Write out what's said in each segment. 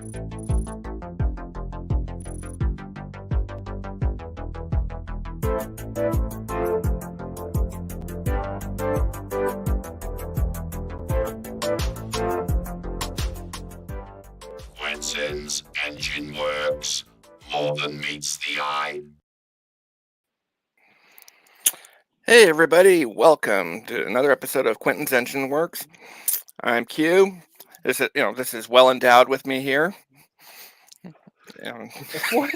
Quentin's Enginewerks, more than meets the eye. Hey everybody, welcome to another episode of Quentin's Enginewerks. I'm Q. This is well endowed with me here. What?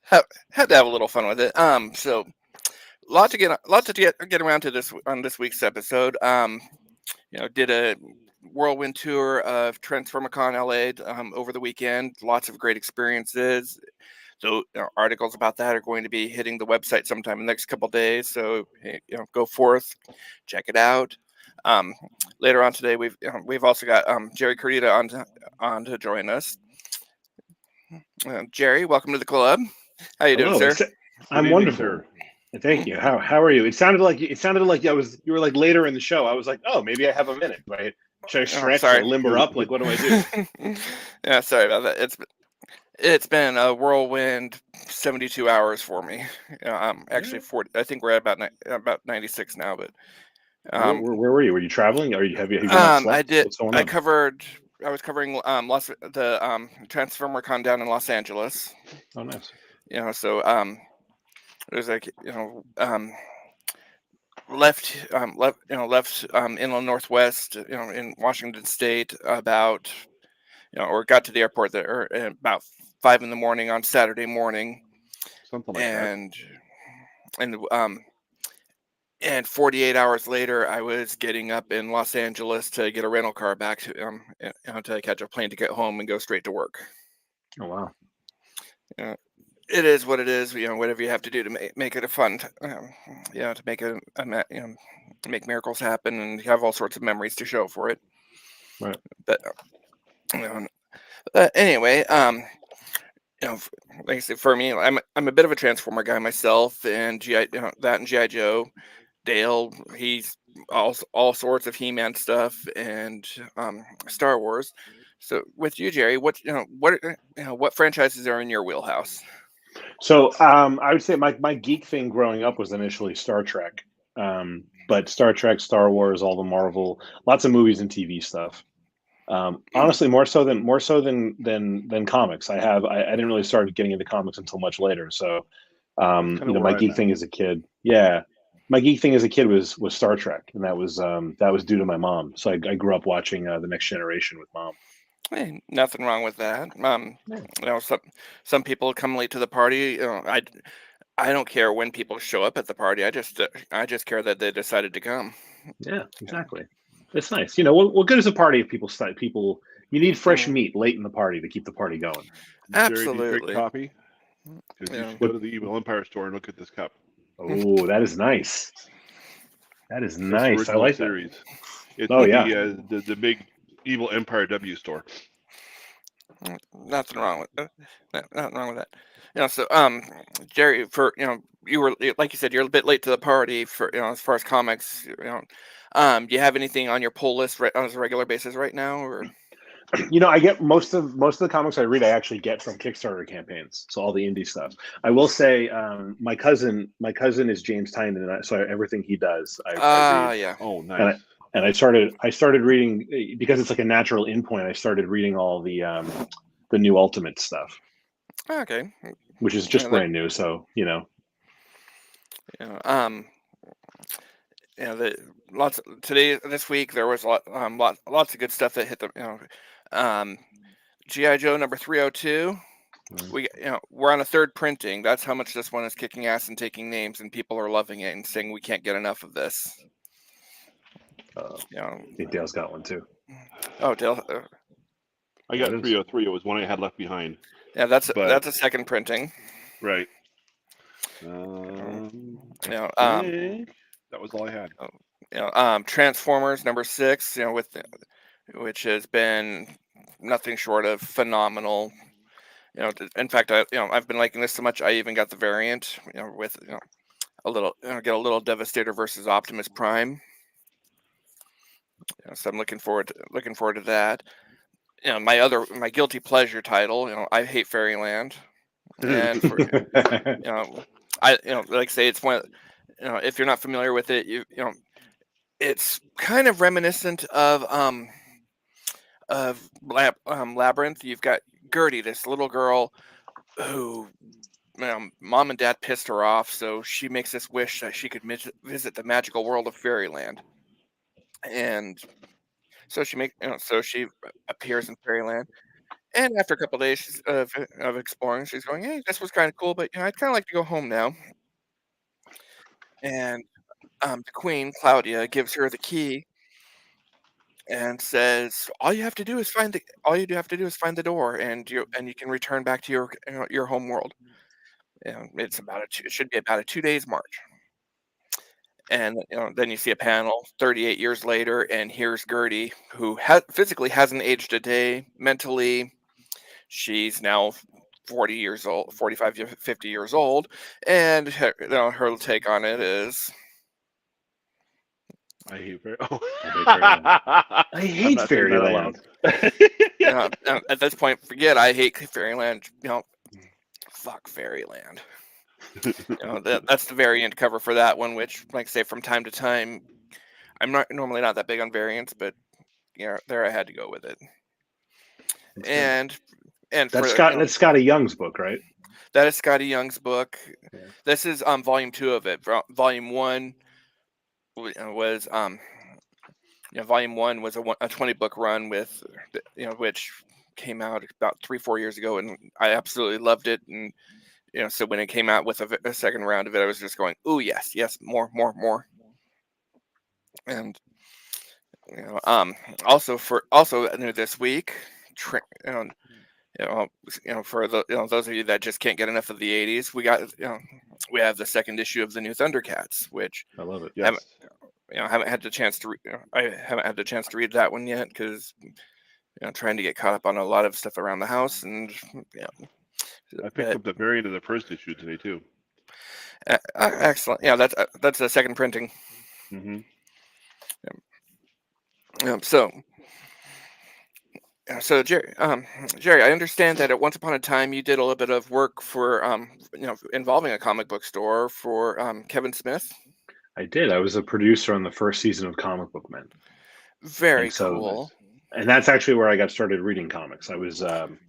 Had to have a little fun with it. So lot to get around to this on this week's episode. Did a whirlwind tour of TransformerCon LA over the weekend. Lots of great experiences. So articles about that are going to be hitting the website sometime in the next couple of days. So go forth, check it out. Later on today, we've also got Jerry Carrita on to join us. Jerry, welcome to the club. How you doing, sir? I'm wonderful. Thank you. How are you? It sounded like you were like later in the show. I was like, oh, maybe I have a minute, right? Should I stretch or limber up? Like, what do I do? Yeah, sorry about that. It's been a whirlwind 72 hours for me. Actually 40. I think we're at about 96 now. But where were you? Were you traveling? Have you not slept? I did. What's going on? I was covering the TransformerCon down in Los Angeles. Oh, nice. So it was like left inland Northwest in Washington State about or got to the airport there about 5 a.m. on Saturday morning, something like that. And 48 hours later, I was getting up in Los Angeles to get a rental car back to catch a plane to get home and go straight to work. Oh wow! It is what it is. Whatever you have to do to make it a fun, to make miracles happen, and you have all sorts of memories to show for it. Right. But anyway, like I said, for me, I'm a bit of a Transformer guy myself, and G.I. Joe. Dale, he's all sorts of He-Man stuff and Star Wars. So with you, Jerry, what franchises are in your wheelhouse? So I would say my geek thing growing up was initially Star Trek, but Star Trek, Star Wars, all the Marvel, lots of movies and TV stuff. Honestly, more so than comics. I didn't really start getting into comics until much later. So my geek thing as a kid, my geek thing as a kid was Star Trek, and that was due to my mom. So I grew up watching The Next Generation with mom. Hey, nothing wrong with that. Some people come late to the party. I don't care when people show up at the party. I just care that they decided to come. Yeah, exactly. It's nice. What good is a party if people you need fresh meat late in the party to keep the party going. Absolutely. Jerry, do you drink coffee? Because you should go to the Evil Empire store and look at this cup. Oh, that is nice. That is nice. I like series. That. It's the big Evil Empire W store. Nothing wrong with that. So Jerry, you were, like you said, you're a bit late to the party for as far as comics. Do you have anything on your pull list on a regular basis right now, or? I get most of the comics I read. I actually get from Kickstarter campaigns. So all the indie stuff. I will say, my cousin is James Tynan, and so everything he does, I read. Yeah. Oh, nice. And I started reading because it's like a natural endpoint. I started reading all the new Ultimate stuff. Okay. Which is just brand new. So this week there was lots of good stuff that hit the G.I. Joe number 302. We're on a third printing. That's how much this one is kicking ass and taking names, and people are loving it and saying we can't get enough of this. I think Dale's got one too. Oh, Dale. I got 303. It was one I had left behind. Yeah, that's a second printing. Right. That was all I had. Transformers number 6. Which has been nothing short of phenomenal. In fact, I've been liking this so much. I even got the variant. With a little get a little Devastator versus Optimus Prime. So I'm looking forward to that. my guilty pleasure title. I hate Fairyland, and for like I say, it's one. If you're not familiar with it, it's kind of reminiscent of Labyrinth. You've got Gertie, this little girl who mom and dad pissed her off, so she makes this wish that she could visit the magical world of Fairyland, and so she appears in Fairyland. And after a couple of days of exploring, she's going, "Hey, this was kind of cool, but I'd kind of like to go home now." And the queen, Claudia, gives her the key and says, all you have to do is find the door, and you can return back to your home world." It's it should be about a 2 days march. And then you see a panel 38 years later, and here's Gertie, who physically hasn't aged a day. Mentally, she's now 40 years old, 45 to 50 years old, and her take on it is, I hate I hate Fairyland. At this point, forget I hate Fairyland. Fuck Fairyland. That's the variant cover for that one, which, like I say, from time to time, I'm normally not that big on variants, but there I had to go with it. And that's Scotty Young's book, right? That is Scotty Young's book. Yeah. This is volume 2 of it. Volume 1 was volume 1 was a 20-book run with which came out about 3-4 years ago, and I absolutely loved it. And so when it came out with a second round of it, I was just going, "Ooh, yes, more." And also this week, for those of you that just can't get enough of the 80s, we have the second issue of the new Thundercats, which I love it. Yes. I haven't had the chance to read that one yet, because trying to get caught up on a lot of stuff around the house, and I picked up the variant of the first issue today too. Excellent. Yeah, that's the second printing. Mm-hmm. So Jerry, I understand that at once upon a time you did a little bit of work for involving a comic book store for Kevin Smith. I did. I was a producer on the first season of Comic Book Men. Very cool. And that's actually where I got started reading comics. I was,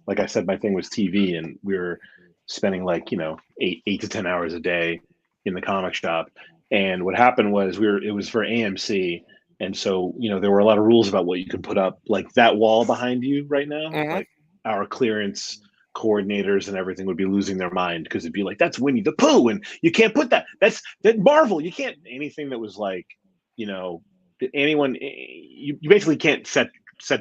like I said, my thing was TV, and we were spending 8 to 10 hours a day in the comic shop. And what happened was it was for AMC. And so, there were a lot of rules about what you could put up, like that wall behind you right now. Mm-hmm. Like our clearance coordinators and everything would be losing their mind, because it'd be like, that's Winnie the Pooh, and you can't put that. That Marvel. You can't, anything that was anyone, you basically can't set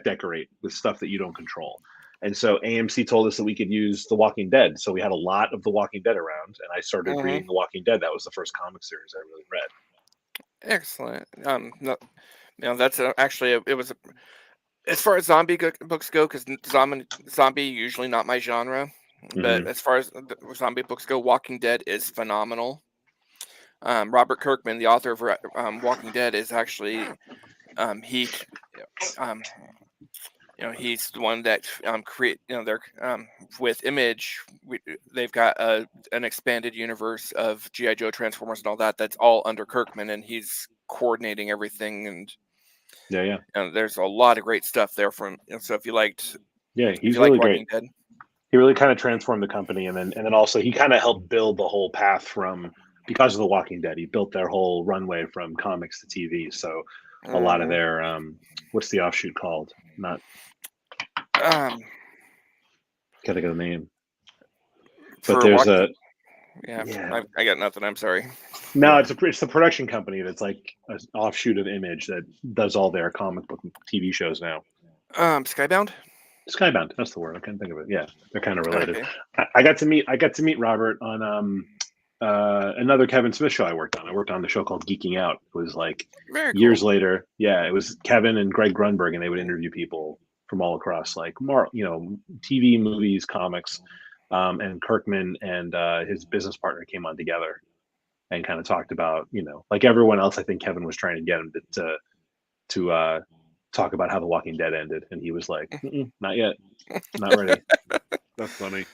decorate with stuff that you don't control. And so AMC told us that we could use The Walking Dead. So we had a lot of The Walking Dead around, and I started reading The Walking Dead. That was the first comic series I really read. Excellent. That's actually it was as far as zombie books go, because zombie usually not my genre, but as far as zombie books go, Walking Dead is phenomenal. Robert Kirkman, the author of Walking Dead, is actually he's the one that create they're with Image. They've got an expanded universe of G.I. Joe, Transformers, and all that. That's all under Kirkman, and he's coordinating everything. And there's a lot of great stuff there from. So if you liked, he's really great. Dead, he really kind of transformed the company, and then also he kind of helped build the whole path because of The Walking Dead. He built their whole runway from comics to TV. So a lot of their what's the offshoot called? Not. Gotta get a name. But there's I got nothing. I'm sorry. No, it's a production company that's like an offshoot of Image that does all their comic book TV shows now. Skybound. Skybound. That's the word. I can't think of it. Yeah, they're kind of related. Okay. I got to meet Robert on another Kevin Smith show I worked on. I worked on the show called Geeking Out. It was years later. Yeah, it was Kevin and Greg Grunberg, and they would interview people from all across, TV, movies, comics, and Kirkman and his business partner came on together and kind of talked about, like everyone else. I think Kevin was trying to get him to talk about how The Walking Dead ended, and he was like, "Not yet, not ready." That's funny.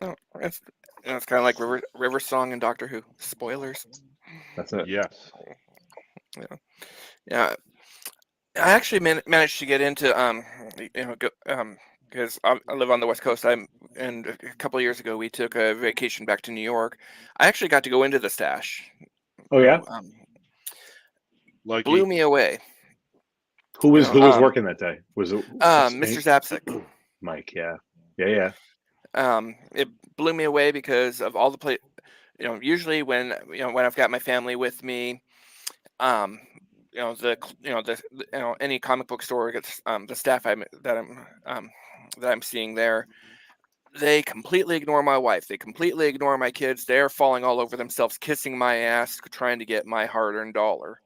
Oh, it's kind of like River Song and Doctor Who. Spoilers. That's it. Yes. Yeah. I actually managed to get into because I live on the West Coast. And a couple of years ago we took a vacation back to New York. I actually got to go into the stash. Oh yeah, Lucky. Blew me away. who was working that day? Was it Mr. Zapsik? Mike? Yeah. It blew me away because of all the usually when I've got my family with me, any comic book store gets the staff that I'm seeing there, they completely ignore my wife, they completely ignore my kids, they're falling all over themselves, kissing my ass, trying to get my hard-earned dollar.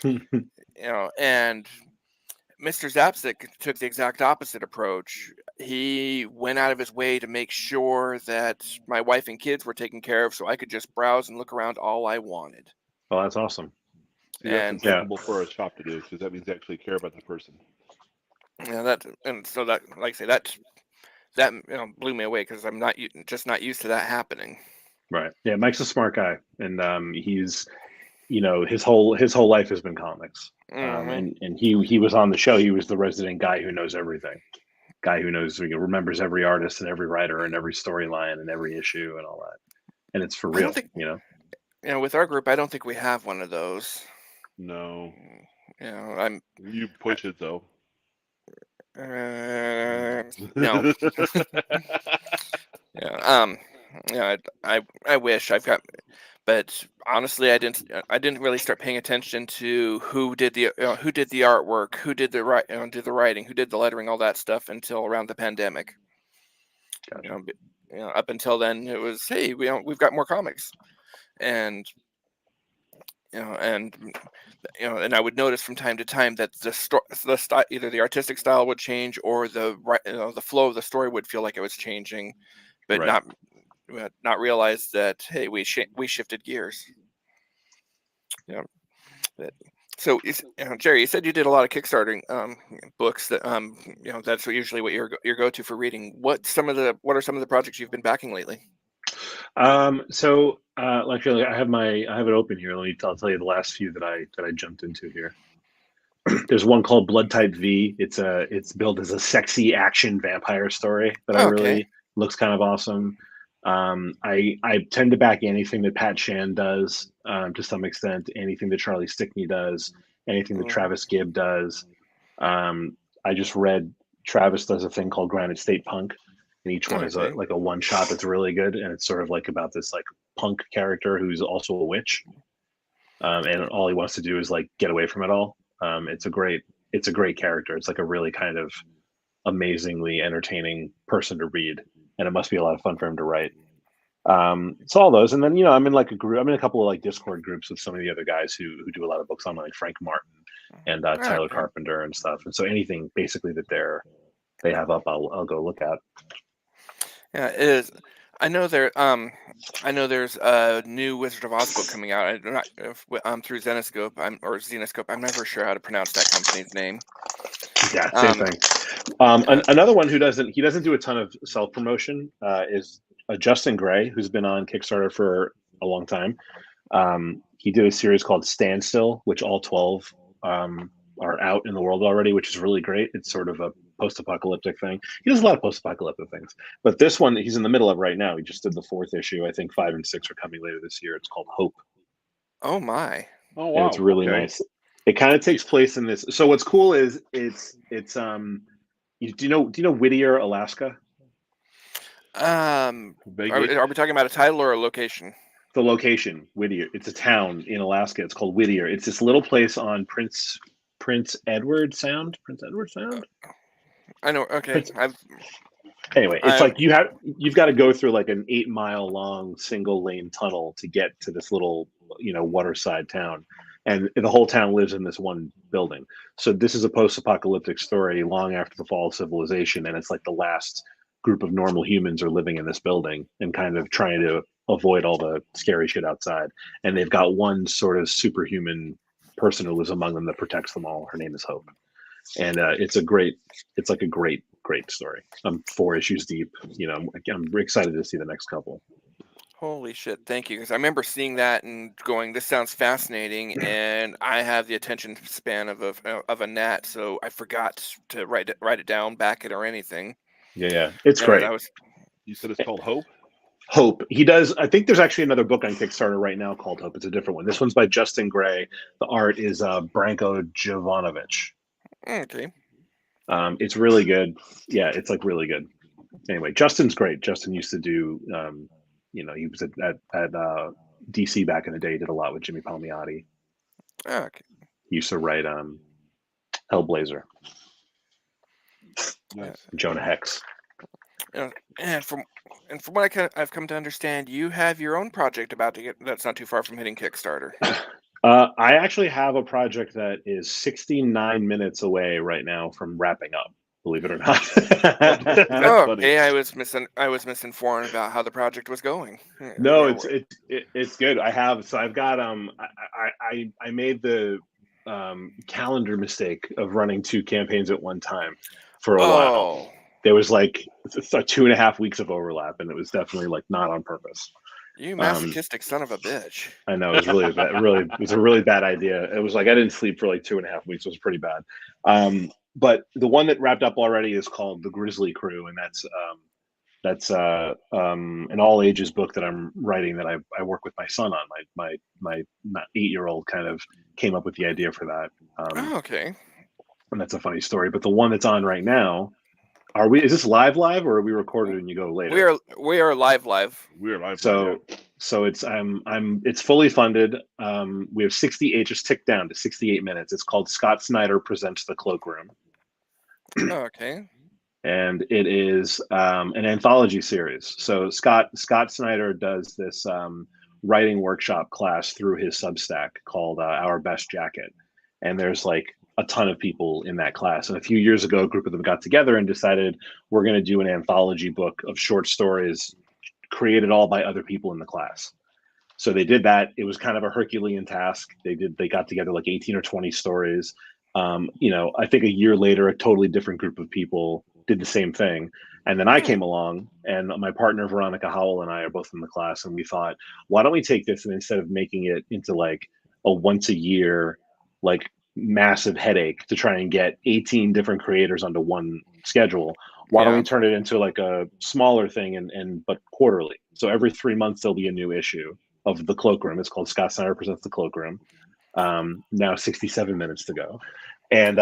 And Mr. Zapsik took the exact opposite approach. He went out of his way to make sure that my wife and kids were taken care of so I could just browse and look around all I wanted. Oh, that's awesome. See, that's impeccable for a shop to do, because that means they actually care about the person. Yeah, so that, like I say, that blew me away because I'm not used to that happening. Right. Yeah, Mike's a smart guy, and he's his whole life has been comics. And he was on the show. He was the resident guy who knows everything. Guy who knows, remembers every artist and every writer and every storyline and every issue and all that. And it's for real, with our group, I don't think we have one of those. No. You push it though. No. I wish I've got, but honestly, I didn't really start paying attention to who did the artwork, who did the writing, who did the lettering, all that stuff until around the pandemic. Gotcha. Up until then, it was, hey, we've got more comics, and and I would notice from time to time that either the artistic style would change or the flow of the story would feel like it was changing, but right. not realize that, hey, we shifted gears. So, Jerry, you said you did a lot of Kickstarting books. That that's usually what your go-to for reading. What are some of the projects you've been backing lately? So actually, I have it open here. I'll tell you the last few that I jumped into here. There's one called Blood Type V. It's billed as a sexy action vampire story that I really looks kind of awesome. I tend to back anything that Pat Shan does to some extent, anything that Charlie Stickney does, anything that Travis Gibb does. I just read Travis does a thing called Granite State Punk, and each one is a one shot that's really good, and it's sort of like about this like punk character who's also a witch, and all he wants to do is like get away from it all. It's a great character. It's like a really kind of amazingly entertaining person to read, and it must be a lot of fun for him to write. So all those, and then I'm in like a group. I'm in a couple of like Discord groups with some of the other guys who do a lot of books on, like Frank Martin and Tyler Carpenter and stuff. And so anything basically that they have up, I'll go look at. Yeah, it is. I know there's a new Wizard of Oz book coming out. I'm not through Zenescope. Zenescope. I'm never sure how to pronounce that company's name. Yeah, same thing. Another one who doesn't do a ton of self promotion is Justin Gray, who's been on Kickstarter for a long time. He did a series called Standstill, which all 12 are out in the world already, which is really great. It's sort of a post-apocalyptic thing. He does a lot of post-apocalyptic things, but this one he's in the middle of right now. He just did the 4th issue. I think 5 and 6 are coming later this year. It's called Hope. Oh my! Oh wow! And it's really nice. It kind of takes place in this. So what's cool is it's do you know Whittier, Alaska? Are we talking about a title or a location? The location, Whittier. It's a town in Alaska. It's called Whittier. It's this little place on Prince Edward Sound. I know. Okay. Anyway, it's like you've got to go through like an 8-mile long single lane tunnel to get to this little waterside town, and the whole town lives in this one building. So this is a post-apocalyptic story long after the fall of civilization, and it's like the last group of normal humans are living in this building and kind of trying to avoid all the scary shit outside. And they've got one sort of superhuman person who lives among them that protects them all. Her name is Hope. and it's like a great story. I'm 4 issues deep. I'm excited to see the next couple. Holy shit! Thank you, because I remember seeing that and going, "This sounds fascinating," and I have the attention span of a gnat, so I forgot to write it down, back it, or anything. Yeah, it's And great. You said it's called Hope? Hope. He does. I think there's actually another book on Kickstarter right now called Hope. It's a different one. This one's by Justin Gray. The art is Branko Jovanovic. Okay. It's really good. Yeah, it's like really good. Anyway, Justin's great. Justin used to do, he was at DC back in the day. He did a lot with Jimmy Palmiotti. Okay. He used to write Hellblazer. Nice. Jonah Hex. And from what I've come to understand, you have your own project about to get that's not too far from hitting Kickstarter. I actually have a project that is 69 minutes away right now from wrapping up. Believe it or not. Okay, I was misinformed about how the project was going. No, it's good. I've got I made the calendar mistake of running 2 campaigns at one time for a while. There was like 2.5 weeks of overlap, and it was definitely like not on purpose. You masochistic son of a bitch. I know, it was it was a really bad idea. It was like I didn't sleep for like 2.5 weeks. It was pretty bad. But the one that wrapped up already is called The Grizzly Crew, and that's an all ages book that I'm writing that I work with my son on. My 8-year-old kind of came up with the idea for that. Okay. And that's a funny story. But the one that's on right now, is this live, or are we recorded and you go later? We are live. We are live. So it's it's fully funded. We have 68, just ticked down to 68 minutes. It's called Scott Snyder Presents the Cloakroom. Okay. And it is an anthology series. So Scott Snyder does this writing workshop class through his Substack called Our Best Jacket. And there's like a ton of people in that class. And a few years ago, a group of them got together and decided we're going to do an anthology book of short stories created all by other people in the class. So they did that. It was kind of a Herculean task. They got together like 18 or 20 stories. I think a year later, a totally different group of people did the same thing. And then I came along, and my partner, Veronica Howell, and I are both in the class. And we thought, why don't we take this, and instead of making it into like a once a year, like massive headache to try and get 18 different creators onto one schedule, why don't we turn it into like a smaller thing but quarterly? So every 3 months, there'll be a new issue of The Cloakroom. It's called Scott Snyder Presents The Cloakroom. Now 67 minutes to go. And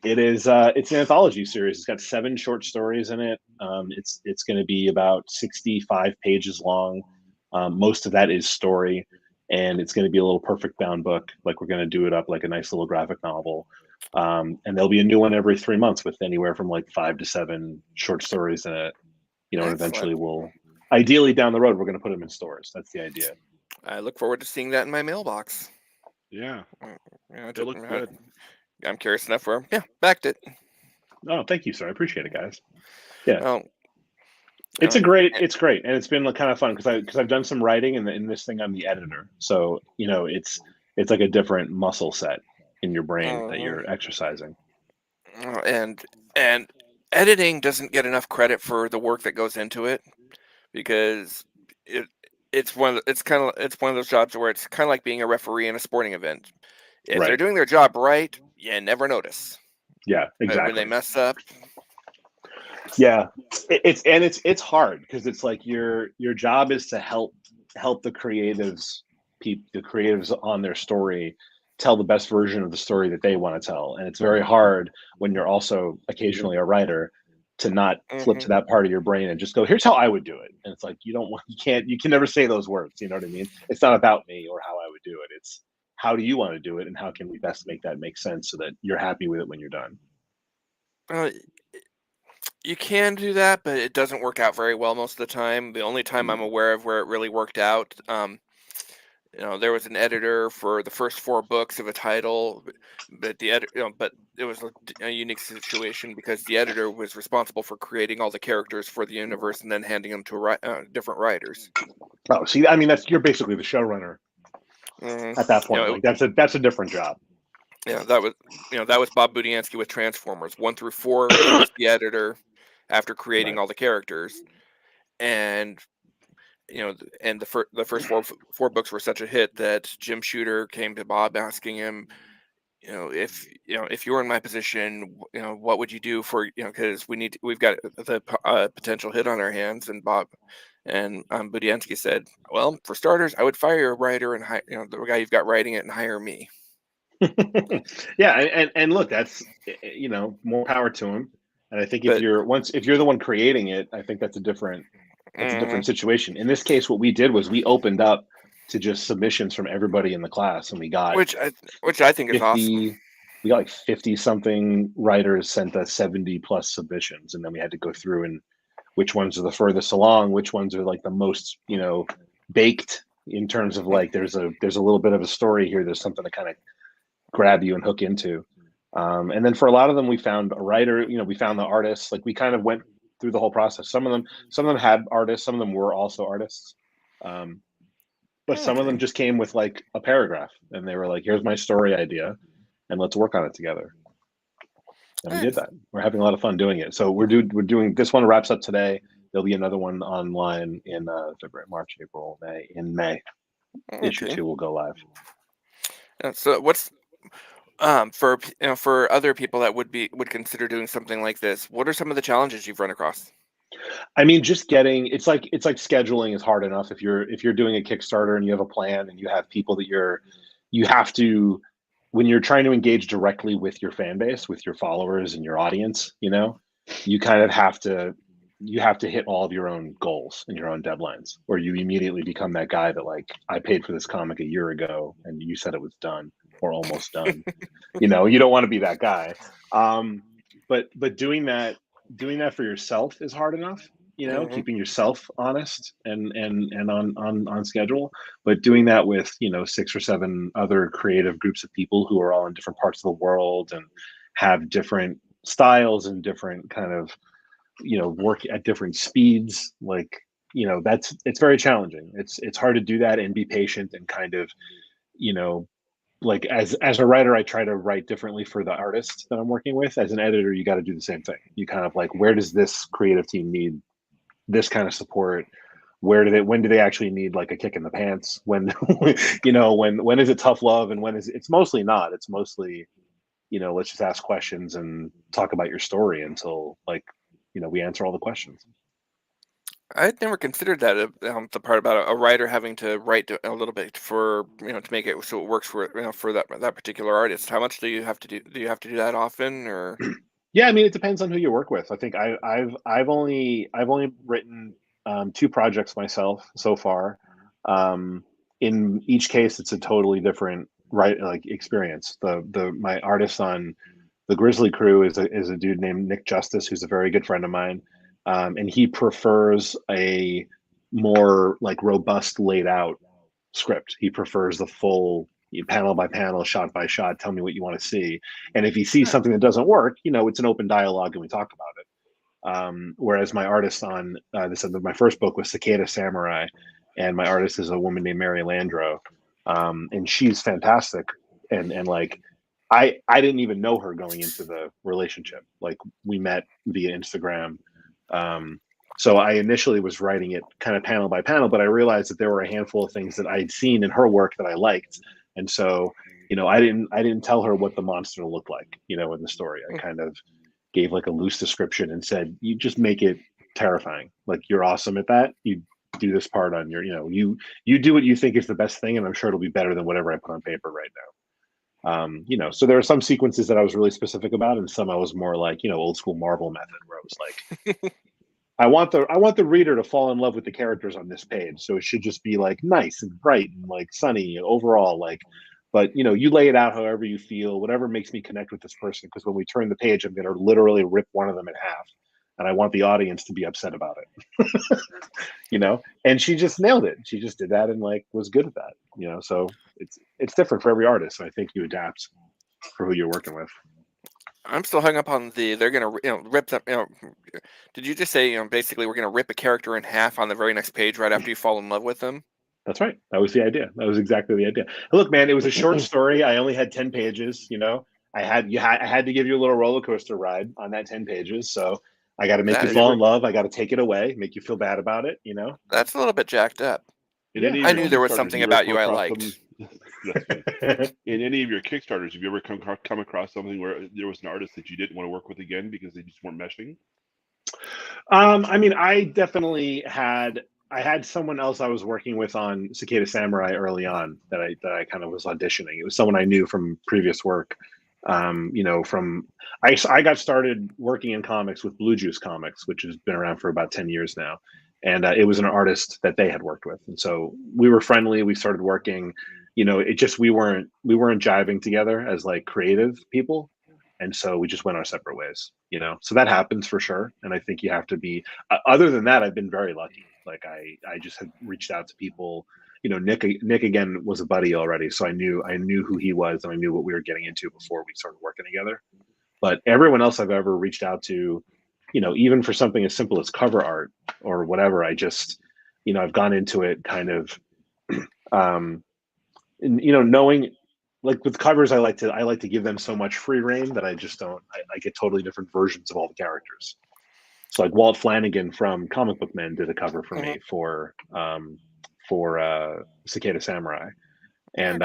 it's an anthology series. It's got 7 short stories in it. It's going to be about 65 pages long. Most of that is story, and it's going to be a little perfect bound book. Like, we're going to do it up like a nice little graphic novel. And there'll be a new one every 3 months with anywhere from like 5 to 7 short stories in it. And eventually ideally down the road, we're going to put them in stores. That's the idea. I look forward to seeing that in my mailbox. Yeah. It looks good. I'm curious enough where, backed it. Oh, thank you, sir. I appreciate it, guys. Yeah. It's great. And it's been kind of fun because I've done some writing, and in this thing, I'm the editor. So, it's like a different muscle set in your brain that you're exercising. And editing doesn't get enough credit for the work that goes into it, because it's one of those jobs where it's kind of like being a referee in a sporting event. If they're doing their job right, you never notice. Yeah, exactly. When they mess up. Yeah, it's hard because it's like your job is to help the creatives on their story tell the best version of the story that they want to tell, and it's very hard when you're also occasionally a writer to not flip to that part of your brain and just go, here's how I would do it. And it's like you can never say those words. You know what I mean? It's not about me or how I would do it. It's how do you want to do it, and how can we best make that make sense so that you're happy with it when you're done. You can do that, but it doesn't work out very well most of the time. The only time I'm aware of where it really worked out, there was an editor for the first 4 books of a title, but but it was a unique situation because the editor was responsible for creating all the characters for the universe and then handing them to different writers. Oh, see, I mean, you're basically the showrunner at that point. That's a different job. Yeah, that was Bob Budiansky with Transformers 1 through 4. He was the editor after creating Right. all the characters, and and the first four books were such a hit that Jim Shooter came to Bob asking him, if you were in my position, what would you do for, because we've got the potential hit on our hands. And Budiansky said, well, for starters, I would fire a writer and hire, the guy you've got writing it, and hire me. Yeah, and look, that's more power to him. And I think if But you're the one creating it, I think that's a different situation. In this case, what we did was we opened up to just submissions from everybody in the class, and we got which I think is awesome. 50. We got like 50 something writers sent us 70 plus submissions, and then we had to go through and which ones are the furthest along, which ones are like the most baked in terms of like there's a little bit of a story here. There's something to kind of grab you and hook into. And then for a lot of them, we found a writer. We found the artists. Like we kind of went through the whole process. Some of them had artists. Some of them were also artists. But some of them just came with like a paragraph, and they were like, "Here's my story idea, and let's work on it together." And we did that. We're having a lot of fun doing it. So we're doing this one wraps up today. There'll be another one online in February, March, April, May. In May, issue 2 will go live. So what's for other people that would consider doing something like this, what are some of the challenges you've run across? I mean, just getting it's like scheduling is hard enough if you're doing a Kickstarter and you have a plan and you have people that you have to, when you're trying to engage directly with your fan base, with your followers and your audience, you kind of have to hit all of your own goals and your own deadlines, or you immediately become that guy that like, I paid for this comic a year ago and you said it was done or almost done. You don't want to be that guy. But doing that for yourself is hard enough, keeping yourself honest and on schedule. But doing that with 6 or 7 other creative groups of people who are all in different parts of the world and have different styles and different kind of work at different speeds, like it's very challenging. It's hard to do that and be patient and kind of like as a writer, I try to write differently for the artists that I'm working with. As an editor, you got to do the same thing. You kind of like, where does this creative team need this kind of support? When do they actually need like a kick in the pants? When when is it tough love, and when is it's mostly not. It's mostly let's just ask questions and talk about your story until like we answer all the questions. I'd never considered that the part about a writer having to write a little bit for to make it so it works for for that particular artist. How much do you have to do? Do you have to do that often, or? Yeah, I mean, it depends on who you work with. I think I've only written 2 projects myself so far. In each case, it's a totally different experience. My artist on the Grizzly Crew is a dude named Nick Justice, who's a very good friend of mine, and he prefers a more like robust, laid out script. He prefers the full panel by panel, shot by shot. Tell me what you want to see, and if he sees something that doesn't work, it's an open dialogue and we talk about it. Whereas my artist on my first book was Cicada Samurai, and my artist is a woman named Mary Landro, and she's fantastic. And like, I didn't even know her going into the relationship. Like we met via Instagram. So I initially was writing it kind of panel by panel, but I realized that there were a handful of things that I'd seen in her work that I liked. And so, I didn't tell her what the monster looked like, in the story. I kind of gave like a loose description and said, you just make it terrifying. Like, you're awesome at that. You do this part on your, you do what you think is the best thing. And I'm sure it'll be better than whatever I put on paper right now. So there are some sequences that I was really specific about, and some I was more like, old school Marvel method, where I was like, I want the reader to fall in love with the characters on this page. So it should just be like nice and bright and like sunny overall, like, but you lay it out however you feel, whatever makes me connect with this person. Because when we turn the page, I'm going to literally rip one of them in half, and I want the audience to be upset about it. And she just nailed it. She just did that and like was good at that. So it's different for every artist. So I think you adapt for who you're working with. I'm still hung up on they're gonna rip them. Did you just say basically we're gonna rip a character in half on the very next page right after you fall in love with them? That's right. That was the idea. That was exactly the idea. Look, man, it was a short story. I only had 10 pages. I had to give you a little roller coaster ride on that 10 pages. So I got to make you fall in love. I got to take it away, make you feel bad about it. That's a little bit jacked up. In I knew there was something about you I liked. In any of your Kickstarters, have you ever come across something where there was an artist that you didn't want to work with again because they just weren't meshing? I mean, I definitely had. I had someone else I was working with on Cicada Samurai early on that I kind of was auditioning. It was someone I knew from previous work. I got started working in comics with Blue Juice Comics, which has been around for about 10 years now. And it was an artist that they had worked with. And so we were friendly. We started working, it just, we weren't jiving together as like creative people. And so we just went our separate ways, so that happens for sure. And I think you have to be, other than that, I've been very lucky. Like I just had reached out to people, Nick again was a buddy already. So I knew who he was and I knew what we were getting into before we started working together. But everyone else I've ever reached out to, even for something as simple as cover art or whatever, I just, I've gone into it kind of, knowing, like with covers, I like to give them so much free reign that I just don't. I get totally different versions of all the characters. So like Walt Flanagan from Comic Book Men did a cover for me for Cicada Samurai, and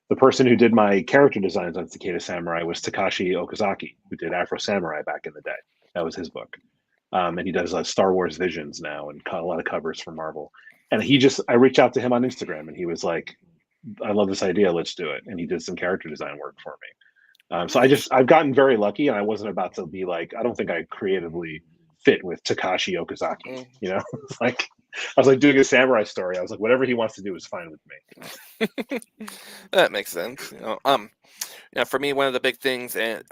the person who did my character designs on Cicada Samurai was Takashi Okazaki, who did Afro Samurai back in the day. That was his book, and he does Star Wars Visions now and a lot of covers for Marvel. And I reached out to him on Instagram, and he was like, I love this idea. Let's do it. And he did some character design work for me. So I've gotten very lucky, and I wasn't about to be like, I don't think I creatively fit with Takashi Okazaki. It's like, I was like doing a samurai story. I was like, whatever he wants to do is fine with me. That makes sense. For me, one of the big things, and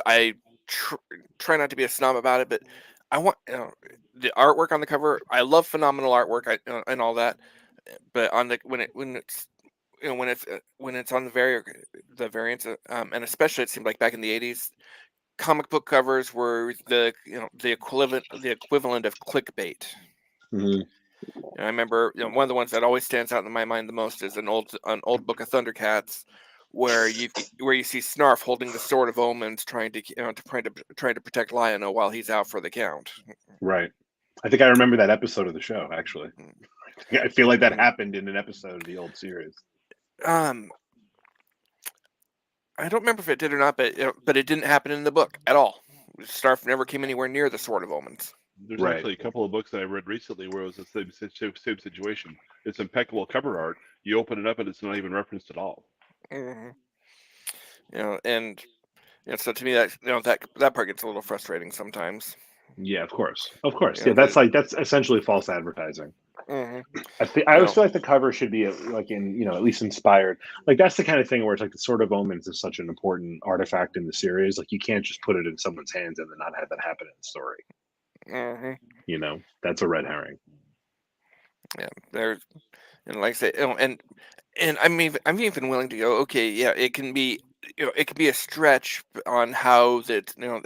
I try not to be a snob about it, but I want the artwork on the cover. I love phenomenal artwork and all that, but on when it's on the variants, and especially it seemed like back in the 80s, comic book covers were the equivalent of clickbait. Mm-hmm. And I remember one of the ones that always stands out in my mind the most is an old book of Thundercats, where you see Snarf holding the Sword of Omens, trying to protect Lion-O while he's out for the count. Right. I think I remember that episode of the show. Actually, I feel like that happened in an episode of the old series. I don't remember if it did or not, but it didn't happen in the book at all. Snarf never came anywhere near the Sword of Omens. There's actually a couple of books that I read recently where it was the same situation. It's impeccable cover art. You open it up and it's not even referenced at all. Mm-hmm. So to me that part gets a little frustrating sometimes. Yeah, of course. Yeah, that's essentially false advertising. Mm-hmm. I always feel like the cover should be like at least inspired. Like that's the kind of thing where it's like the Sword of Omens is such an important artifact in the series. Like you can't just put it in someone's hands and then not have that happen in the story. Mm-hmm. That's a red herring. Yeah, there's, and like I say, and I'm even willing to go. Okay, yeah, it can be a stretch on how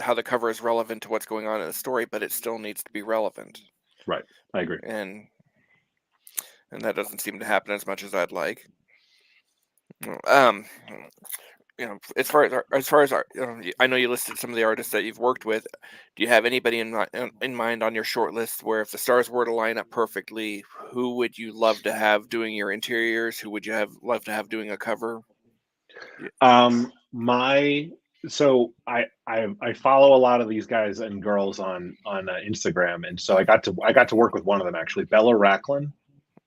how the cover is relevant to what's going on in the story, but it still needs to be relevant. Right, I agree. And that doesn't seem to happen as much as I'd like. As far as I know you listed some of the artists that you've worked with. Do you have anybody in mind on your short list where if the stars were to line up perfectly, who would you love to have doing your interiors? Who would you love to have doing a cover? So I follow a lot of these guys and girls on Instagram, and so I got to work with one of them actually, Bella Racklin.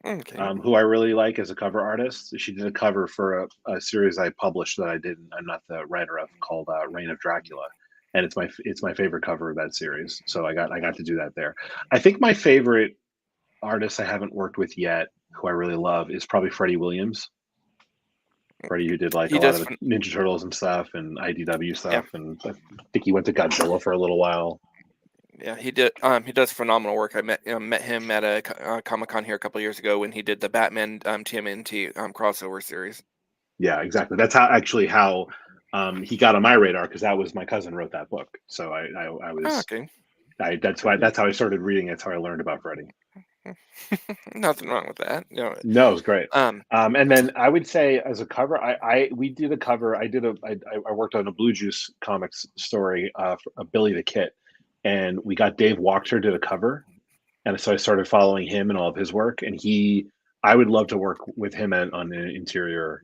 Okay. Who I really like as a cover artist. She did a cover for a series I published that I'm not the writer of, called Reign of Dracula, and it's my favorite cover of that series. So I got to do that there. I think my favorite artist I haven't worked with yet, who I really love, is probably Freddie Williams. Freddie, who did like a lot of the Ninja Turtles and stuff and IDW stuff, and I think he went to Godzilla for a little while. Yeah, he did. He does phenomenal work. I met him at a Comic-Con here a couple of years ago when he did the Batman TMNT crossover series. Yeah, exactly. That's how he got on my radar, because that was my cousin wrote that book. So I was okay. That's how I started reading. That's how I learned about Freddie. Nothing wrong with that. No, it was great. Um, And then I would say as a cover, we did a cover. I worked on a Blue Juice comics story for Billy the Kit, and we got Dave Wachter did a cover, and so I started following him and all of his work. And I would love to work with him on the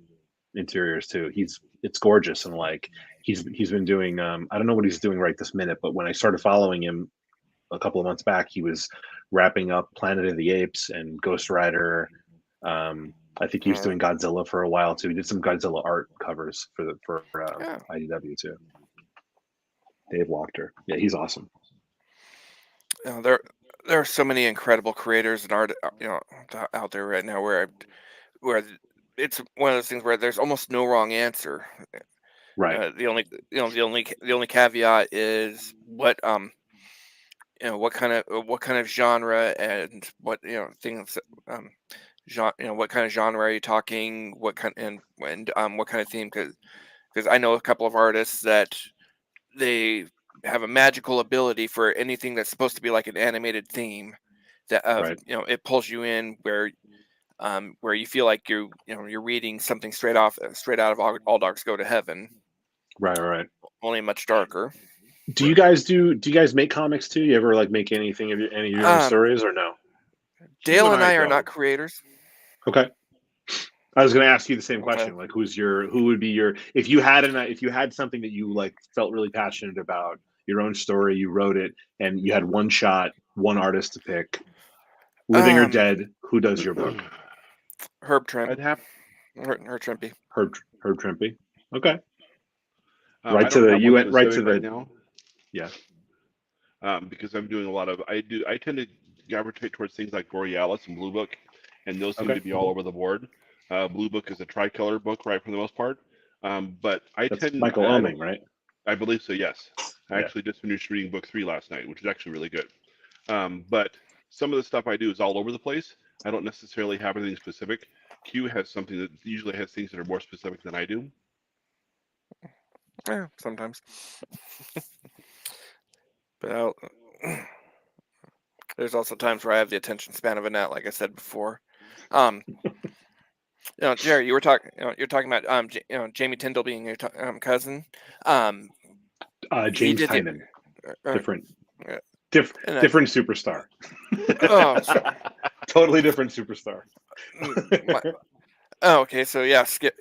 interiors too. It's gorgeous, and like he's been doing. I don't know what he's doing right this minute, but when I started following him a couple of months back, he was wrapping up Planet of the Apes and Ghost Rider. I think he was doing Godzilla for a while too. He did some Godzilla art covers for IDW too. Dave Wachter, yeah, he's awesome. there are so many incredible creators and art, out there right now where it's one of those things where there's almost no wrong answer. Right. The only caveat is what what kind of genre and what things what kind of genre are you talking, what kind and what kind of theme, because I know a couple of artists that they have a magical ability for anything that's supposed to be like an animated theme that Right. it pulls you in where you feel like you're reading something straight out of All Dogs Go to Heaven, Right. only much darker. Do you guys make comics too? You ever like make anything of any of your own stories or no? Dale and I are not creators. Okay. I was going to ask you the same Okay. question. Like, who would be your, if you had something that you like felt really passionate about, your own story, you wrote it, and you had one shot, one artist to pick, living or dead, who does your book? Herb Trimp. I'd have Herb Trimpy. Herb Trimpy. Okay. right to the you went right to the right now. Yeah. Because I'm doing a lot of I tend to gravitate towards things like Borealis and Blue Book, and those seem to be all over the board. Blue Book is a tricolor book, right, for the most part. But That's Michael Oeming, right? I believe so, yes. I actually just finished reading book 3 last night, which is actually really good. But some of the stuff I do is all over the place. I don't necessarily have anything specific. Q has something that usually has things that are more specific than I do. Yeah, sometimes. But there's also times where I have the attention span of a gnat, like I said before. Jerry, you're talking about Jamie Tyndall being your cousin. James Tynan, different superstar. Totally different superstar. Okay, so yeah, skip.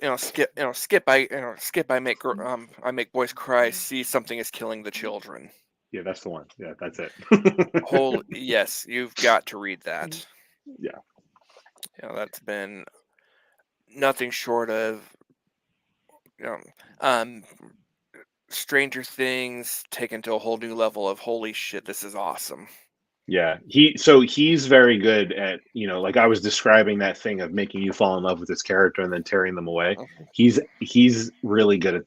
I make boys cry. See something is killing the children. Yeah, that's the one. Yeah, that's it. Yes, you've got to read that. Yeah. That's been nothing short of Stranger Things taken to a whole new level of holy shit, this is awesome. Yeah, he's very good at, like I was describing that thing of making you fall in love with this character and then tearing them away. He's really good at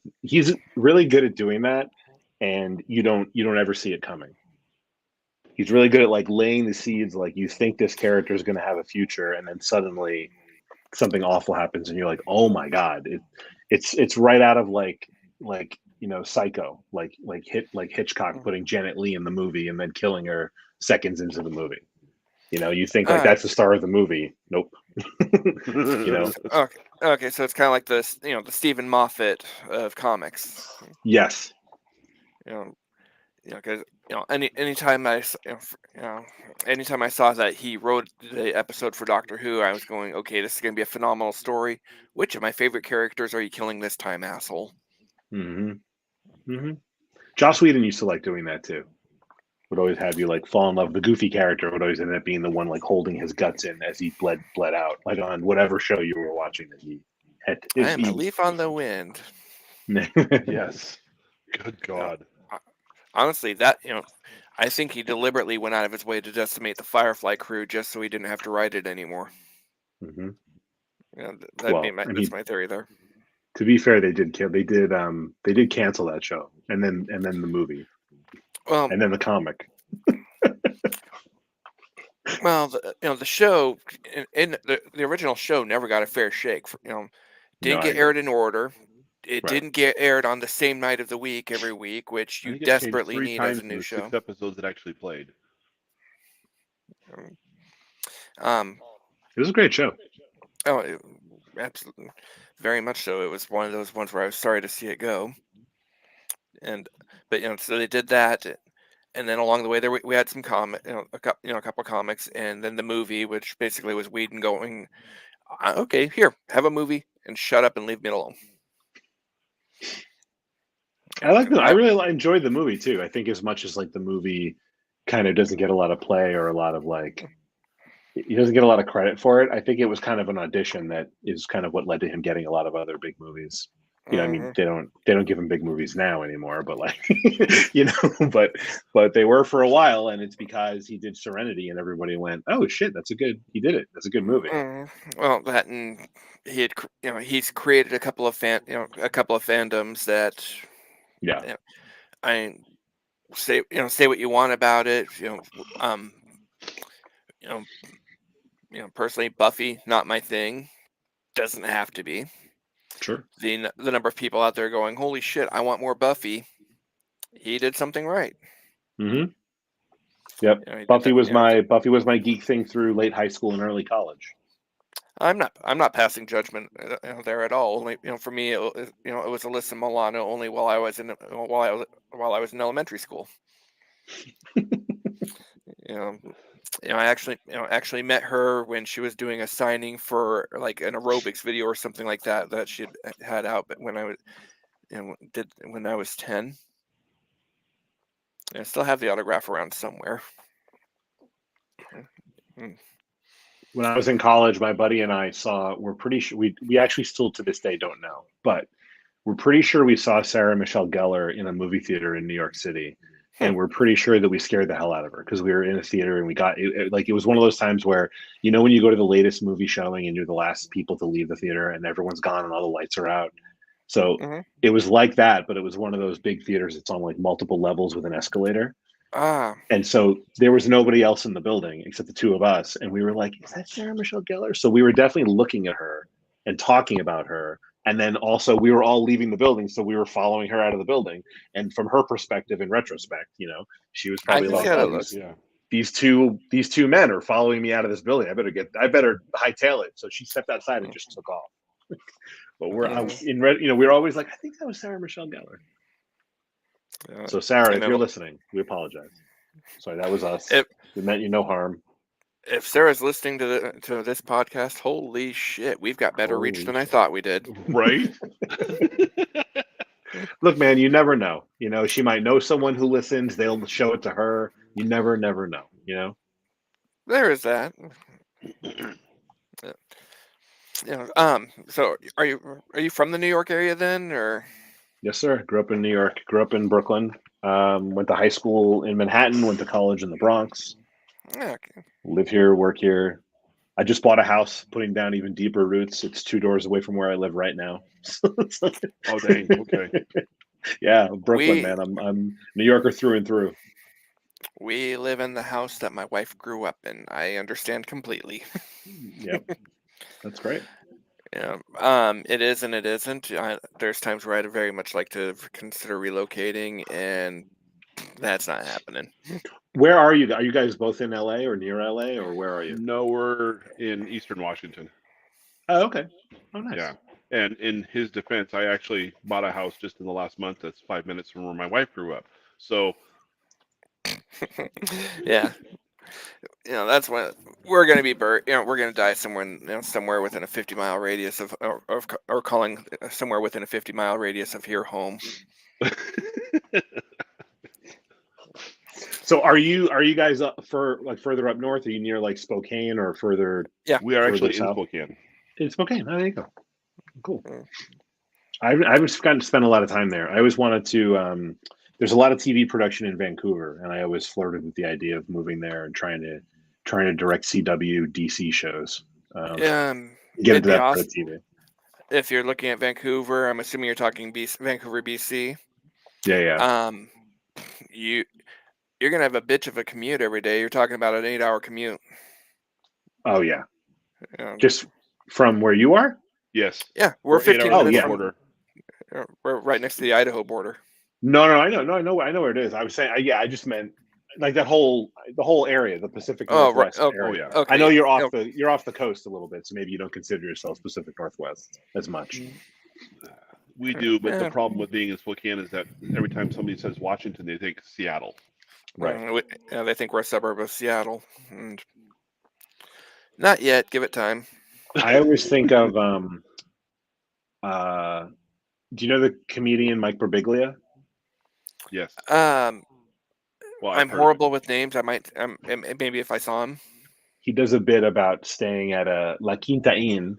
doing that, and you don't ever see it coming. He's really good at like laying the seeds, like you think this character is going to have a future, and then suddenly something awful happens, and you're like, oh my god, it's right out of like Psycho, like Hitchcock putting Janet Leigh in the movie and then killing her seconds into the movie. You think like that's the star of the movie. Nope. Okay, so it's kind of like the Stephen Moffat of comics. Yes. Because anytime I saw that he wrote the episode for Doctor Who, I was going, okay, this is going to be a phenomenal story. Which of my favorite characters are you killing this time, asshole? Joss Whedon used to like doing that too. Would always have you like fall in love. The goofy character would always end up being the one like holding his guts in as he bled out, like on whatever show you were watching that he had. I am a leaf on the wind. Yes. Good God. Honestly, I think he deliberately went out of his way to decimate the Firefly crew just so he didn't have to write it anymore. That's my theory there. To be fair, they did cancel that show, and then the movie, and then the comic. Well, the show in the original show never got a fair shake. Didn't get aired in order. It didn't get aired on the same night of the week every week, which you desperately need as a new show. 6 episodes that actually played. It was a great show. Oh, absolutely, very much so. It was one of those ones where I was sorry to see it go. But so they did that, and then along the way there we had some a couple comics, and then the movie, which basically was Whedon going, okay, here, have a movie and shut up and leave me alone. I really enjoyed the movie too. I think as much as like the movie kind of doesn't get a lot of play or a lot of like, he doesn't get a lot of credit for it. I think it was kind of an audition that is kind of what led to him getting a lot of other big movies. I mean, they don't give him big movies now anymore, but like, but they were for a while, and it's because he did Serenity, and everybody went, "Oh shit, he did it. That's a good movie." Well, that and he's created a couple of fandoms that I say what you want about it. Personally, Buffy, not my thing. Doesn't have to be. Sure. The number of people out there going, holy shit, I want more Buffy. He did something right. Mm-hmm. Yep. Buffy was my geek thing through late high school and early college. I'm not passing judgment there at all. Only for me, it was Alyssa Milano only while I was in elementary school. I actually met her when she was doing a signing for like an aerobics video or something like that she had out. But when I was 10, I still have the autograph around somewhere. When I was in college, my buddy and I we're pretty sure we actually still to this day don't know, but we're pretty sure we saw Sarah Michelle Gellar in a movie theater in New York City. And we're pretty sure that we scared the hell out of her because we were in a theater and we got it was one of those times where, when you go to the latest movie showing and you're the last people to leave the theater and everyone's gone and all the lights are out. So it was like that, but it was one of those big theaters. It's on like multiple levels with an escalator. And so there was nobody else in the building except the two of us. And we were like, is that Sarah Michelle Gellar? So we were definitely looking at her and talking about her. And then also we were all leaving the building, so we were following her out of the building. And from her perspective, in retrospect, she was probably like, these two men are following me out of this building. I better hightail it. So she stepped outside and just took off. But we were always like, I think that was Sarah Michelle Gellar. So Sarah, if you're listening, we apologize. Sorry, that was us. We meant you no harm. If Sarah's listening to this podcast, holy shit, we've got better reach than I thought we did. Right? Look, man, you never know. She might know someone who listens. They'll show it to her. You never know. There is that. So are you from the New York area then, or? Yes, sir. Grew up in New York. Grew up in Brooklyn. Went to high school in Manhattan. Went to college in the Bronx. Okay. Live here, work here. I just bought a house, putting down even deeper roots. It's 2 doors away from where I live right now. Oh, dang. Okay. Yeah, Brooklyn, man. I'm New Yorker through and through. We live in the house that my wife grew up in. I understand completely. Yep. That's great. Yeah. It is and it isn't. There's times where I'd very much like to consider relocating, and that's not happening. Where are you? Are you guys both in LA or near LA, or where are you? No, we're in Eastern Washington. Oh, okay. Oh, nice. Yeah. And in his defense, I actually bought a house just in the last month that's 5 minutes from where my wife grew up. So yeah. That's when we're going to be we're going to die somewhere, somewhere within a 50-mile radius or calling somewhere within a 50-mile radius of your home. So are you guys further up north? Are you near like Spokane or further? Yeah, we are actually south? in Spokane. In Spokane. Oh, there you go. Cool. I haven't gotten to spend a lot of time there. I always wanted to. There's a lot of TV production in Vancouver, and I always flirted with the idea of moving there and trying to direct CW DC shows. Get into that awesome. TV. If you're looking at Vancouver, I'm assuming you're talking Vancouver, BC. Yeah. You're gonna have a bitch of a commute every day. You're talking about an 8-hour commute. Oh yeah. Just from where you are? Yes. Yeah, we're 15 minutes from border. We're right next to the Idaho border. No, I know where it is. I was saying, I just meant like the whole area, the Pacific Oh, right. Northwest Oh, area. yeah. okay. I know you're Yeah. off the coast a little bit, so maybe you don't consider yourself Pacific Northwest as much. We do, but the Yeah. problem with being in Spokane is that every time somebody says Washington, they think Seattle. Right. They think we're a suburb of Seattle, and not yet. Give it time. I always think of do you know the comedian Mike Birbiglia? Yes. Um, Well, I've I'm heard horrible with names. I might. Maybe if I saw him. He does a bit about staying at a La Quinta Inn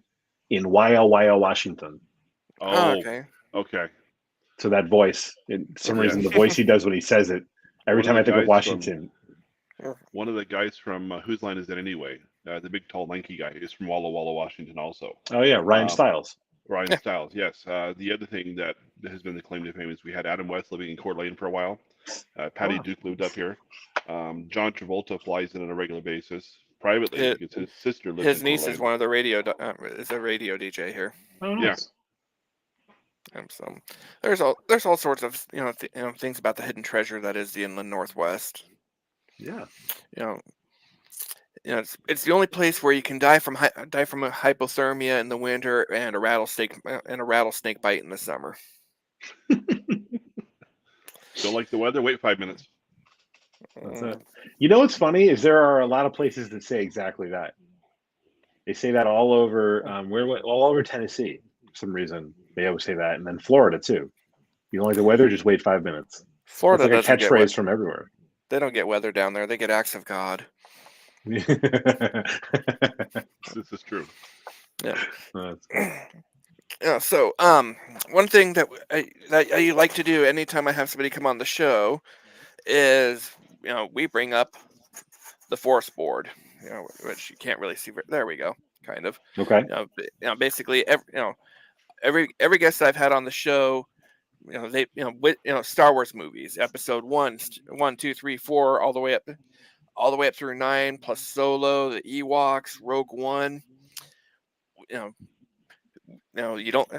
in Waiau, Washington. Oh, Oh, okay. okay. So that voice, for some Okay. reason, the voice he does when he says it, every One of time the I think of guys Washington. One of the guys from Whose Line Is It Anyway? The big, tall, lanky guy is from Walla Walla, Washington, also. Oh yeah, Ryan Um, Stiles. Ryan Yeah. Stiles, yes. The other thing that has been the claim to fame is we had Adam West living in Coeur d'Alene for a while. Patty Oh. Duke lived up here. John Travolta flies in on a regular basis privately His- because his sister lives His in Coeur niece d'Alene. is one of the is a radio DJ here. Oh Yeah. nice. So there's all sorts of things about the hidden treasure that is the inland Northwest. Yeah. It's the only place where you can die from a hypothermia in the winter and a rattlesnake bite in the summer. Don't like the weather? Wait 5 minutes. That's it. You know what's funny is there are a lot of places that say exactly that. They say that all over all over Tennessee for some reason. They always say that, and then Florida too. You don't like the weather? Just wait 5 minutes. Florida It's like a doesn't get catchphrase from everywhere. They don't get weather down there. They get acts of God. This is true. Yeah. That's cool. Yeah. So, one thing that I like to do anytime I have somebody come on the show is, we bring up the force board, which you can't really see. There we go. Kind of. Okay. Basically, every guest I've had on the show, Star Wars movies, episode 1, 2, 3, 4, all the way up through 9, plus Solo, the Ewoks, Rogue One. You don't,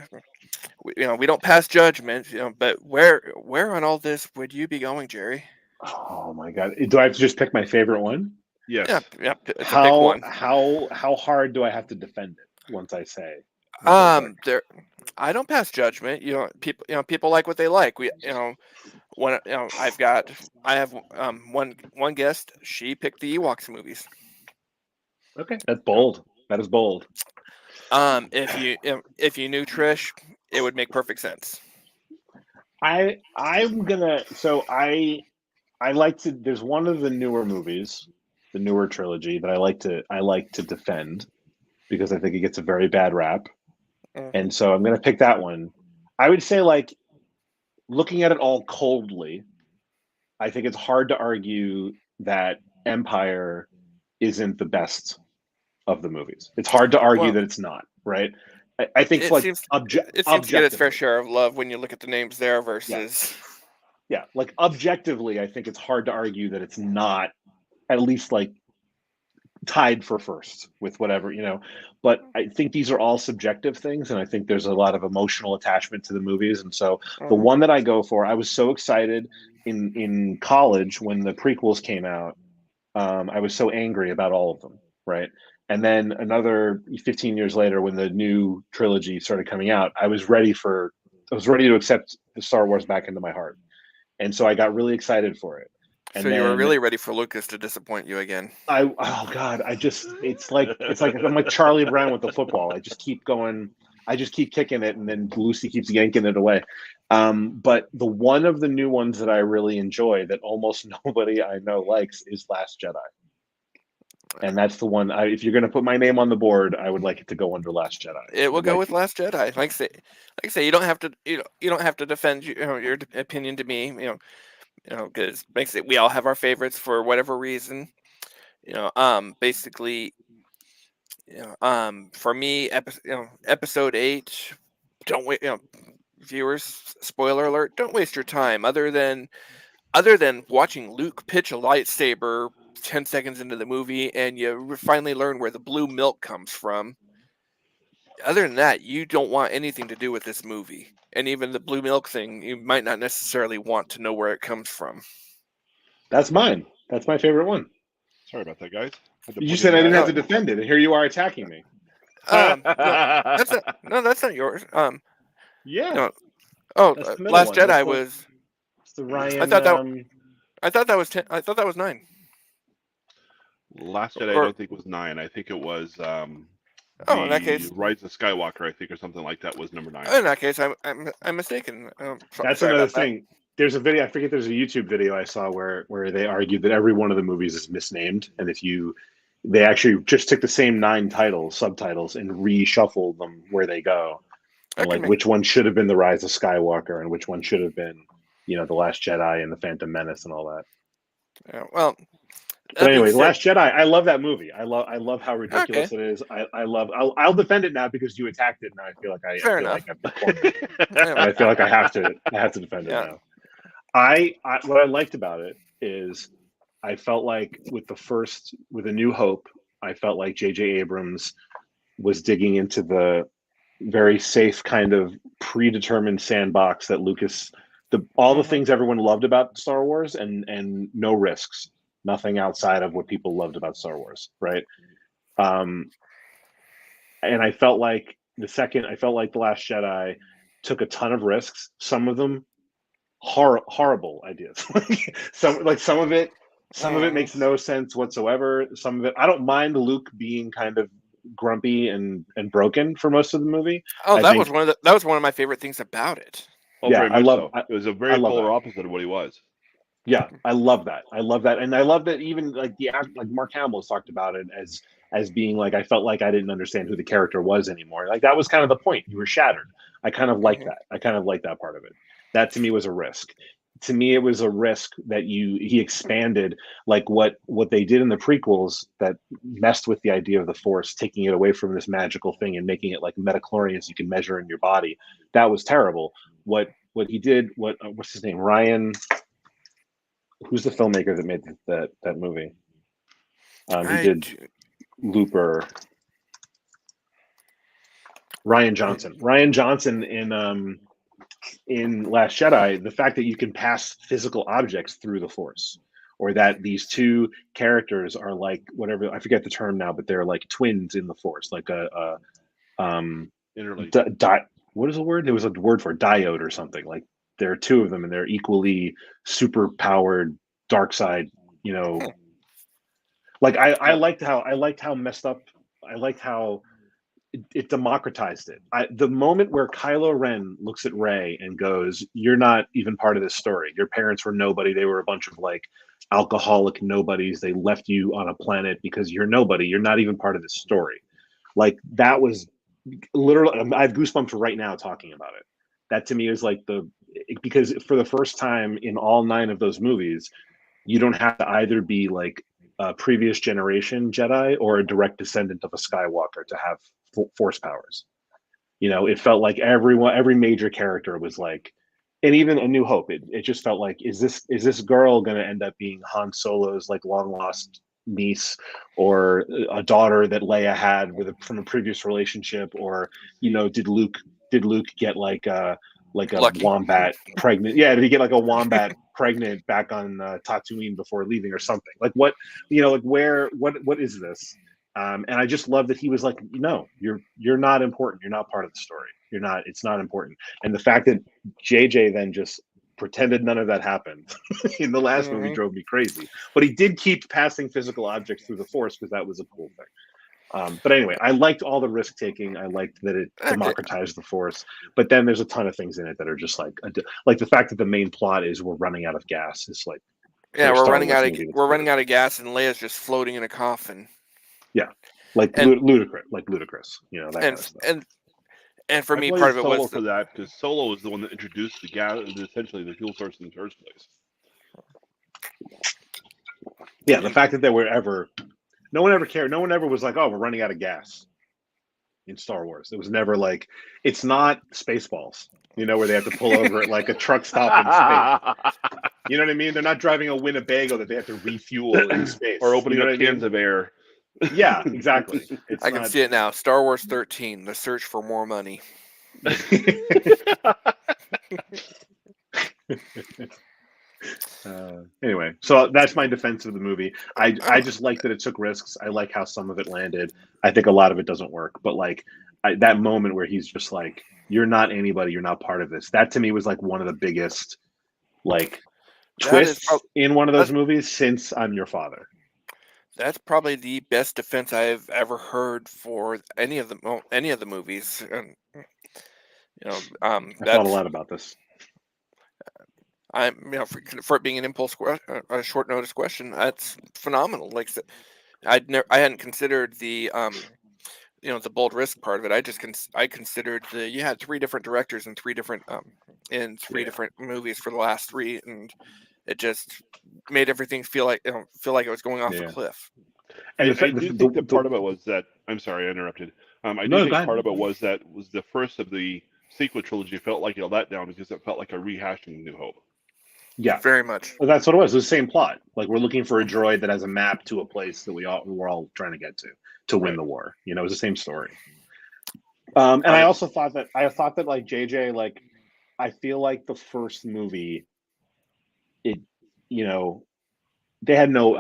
we don't pass judgment, but where on all this would you be going, Jerry? Oh my God! Do I have to just pick my favorite one? Yes. Yeah, it's a big one. How hard do I have to defend it once I say? I don't pass judgment. People like what they like. I have one guest. She picked the Ewoks movies. Okay, that's bold. That is bold. If you knew Trish, it would make perfect sense. I like to. There's one of the newer movies, the newer trilogy that I like to defend because I think it gets a very bad rap. And so I'm going to pick that one. I would say, like, looking at it all coldly, I think it's hard to argue that Empire isn't the best of the movies. It's hard to argue that it's not, right? I think it seems to get its fair share of love when you look at the names there versus. Yeah, like objectively, I think it's hard to argue that it's not at least like tied for first with whatever, but I think these are all subjective things, and I think there's a lot of emotional attachment to the movies. And so the one that I go for, I was so excited in college when the prequels came out. I was so angry about all of them, right? And then another 15 years later, when the new trilogy started coming out, I was ready to accept the Star Wars back into my heart. And so I got really excited for it. So you were really ready for Lucas to disappoint you again. It's like I'm like Charlie Brown with the football. I just keep going. I just keep kicking it, and then Lucy keeps yanking it away. But the one of the new ones that I really enjoy that almost nobody I know likes is Last Jedi. And that's the one. If you're going to put my name on the board, I would like it to go under Last Jedi. It will go with Last Jedi. Like I say, you don't have to defend your opinion to me. Because we all have our favorites for whatever reason. Basically, for me, episode 8. Don't wait. Viewers, spoiler alert. Don't waste your time. Other than watching Luke pitch a lightsaber 10 seconds into the movie, and you finally learn where the blue milk comes from. Other than that, you don't want anything to do with this movie. And even the blue milk thing, you might not necessarily want to know where it comes from. That's mine. That's my favorite one. Sorry about that, guys. You said I didn't have to defend it, and here you are attacking me. No, that's not yours. Yeah. No. Oh, That's the middle Last one. Jedi That's was. It's the Ryan. I thought that was 10. I thought that was 9. Last Jedi, I don't think was 9. I think it was in that case, Rise of Skywalker, I think, or something like that was number 9. in that case, I'm mistaken. That's another thing. There's a video. I forget. There's a YouTube video I saw where they argued that every one of the movies is misnamed, and they actually just took the same 9 subtitles, and reshuffled them where they go, and like which one should have been the Rise of Skywalker, and which one should have been, the Last Jedi and the Phantom Menace and all that. Yeah, well. But anyway, Last Jedi. I love that movie. I love how ridiculous it is. I'll defend it now because you attacked it, and I feel like I feel like I have to defend it now. What I liked about it is I felt like with A New Hope, I felt like J.J. Abrams was digging into the very safe kind of predetermined sandbox that Lucas, all the things everyone loved about Star Wars, and no risks. Nothing outside of what people loved about Star Wars, right? And I felt like The Last Jedi took a ton of risks. Some of them horrible ideas. some of it makes no sense whatsoever. Some of it, I don't mind Luke being kind of grumpy and broken for most of the movie. That was one of my favorite things about it. Yeah, it was a very polar opposite of what he was. Yeah, I love that, and I love that even like Mark Hamill has talked about it as being like, I felt like I didn't understand who the character was anymore. Like that was kind of the point. You were shattered. I kind of like that. I kind of like that part of it. That to me was a risk. To me, it was a risk that he expanded like what they did in the prequels that messed with the idea of the Force, taking it away from this magical thing and making it like metachlorians you can measure in your body. That was terrible. What he did? What's his name? Ryan. Who's the filmmaker that made that movie? He did Looper. Ryan Johnson. Ryan Johnson in Last Jedi, the fact that you can pass physical objects through the Force, or that these two characters are like whatever, I forget the term now, but they're like twins in the Force, like interleaved. What is the word? There was a word for diode or something. Like there are two of them, and they're equally super powered dark side. Like I liked how messed up. I liked how it democratized it. The moment where Kylo Ren looks at Rey and goes, "You're not even part of this story. Your parents were nobody. They were a bunch of like alcoholic nobodies. They left you on a planet because you're nobody. You're not even part of this story." Like that was literally. I have goosebumps right now talking about it. That to me is like because for the first time in all 9 of those movies, you don't have to either be like a previous generation Jedi or a direct descendant of a Skywalker to have Force powers. It felt like every major character was like, and even A New Hope, it just felt like, is this girl going to end up being Han Solo's like long lost niece, or a daughter that Leia had from a previous relationship, or did Luke get like a Lucky. wombat pregnant? Yeah, did he get like a wombat pregnant back on Tatooine before leaving or something? Like what is this? And I just love that he was like, no, you're not important. You're not part of the story. It's not important. And the fact that JJ then just pretended none of that happened in the last movie drove me crazy. But he did keep passing physical objects through the Force because that was a cool thing. But anyway, I liked all the risk taking. I liked that it democratized the Force. But then there's a ton of things in it that are just like the fact that the main plot is we're running out of gas. Is like, yeah, we're running out of gas, and Leia's just floating in a coffin. Yeah, ludicrous. That kind of stuff. And for me, part of it was for that, because Solo was the one that introduced the gas, essentially the fuel source in the first place. Yeah, the fact that no one ever cared. No one ever was like, "Oh, we're running out of gas." In Star Wars, it was never like, it's not Spaceballs, where they have to pull over at like a truck stop in space. You know what I mean? They're not driving a Winnebago that they have to refuel in space, or opening up cans of air. Yeah, exactly. I can see it now. Star Wars 13: The Search for More Money. Anyway, So that's my defense of the movie. I just like that it took risks. I like how some of it landed. I think a lot of it doesn't work, but like that moment where he's just like, "You're not anybody. You're not part of this." That to me was like one of the biggest like twists in one of those movies since I'm Your Father. That's probably the best defense I've ever heard for any of the movies. And, I thought a lot about this. For it being an a short notice question, that's phenomenal. Like I hadn't considered the the bold risk part of it. I considered you had 3 different directors and 3 different different movies for the last 3, and it just made everything feel like it was going off a cliff. And I do think that part of it was that. I'm sorry, I interrupted. I do think part of it was that was the first of the sequel trilogy felt like a letdown because it felt like a rehashing of New Hope. Yeah, very much. Well, that's what it was. It was the same plot. Like we're looking for a droid that has a map to a place that we're all trying to get to win the war. It was the same story. And I also thought that like JJ, like I feel like the first movie, it they had no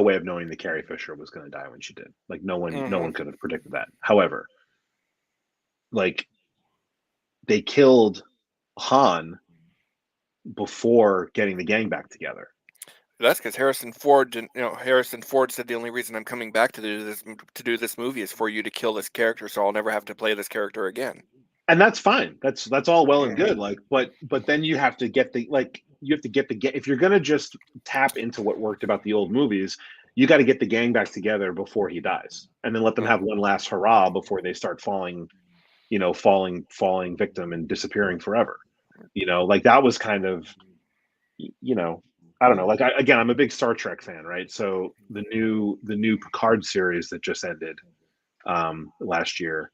way of knowing that Carrie Fisher was going to die when she did. Like no one could have predicted that. However, like they killed Han before getting the gang back together. That's because Harrison Ford didn't. Harrison Ford said the only reason I'm coming back to do this movie is for you to kill this character, so I'll never have to play this character again. And that's fine. That's all well and good. Like, but then you have to get if you're gonna just tap into what worked about the old movies, you got to get the gang back together before he dies, and then let them have one last hurrah before they start falling victim and disappearing forever. Like that was kind of, I don't know. Like I'm a big Star Trek fan, right? So the new Picard series that just ended last year,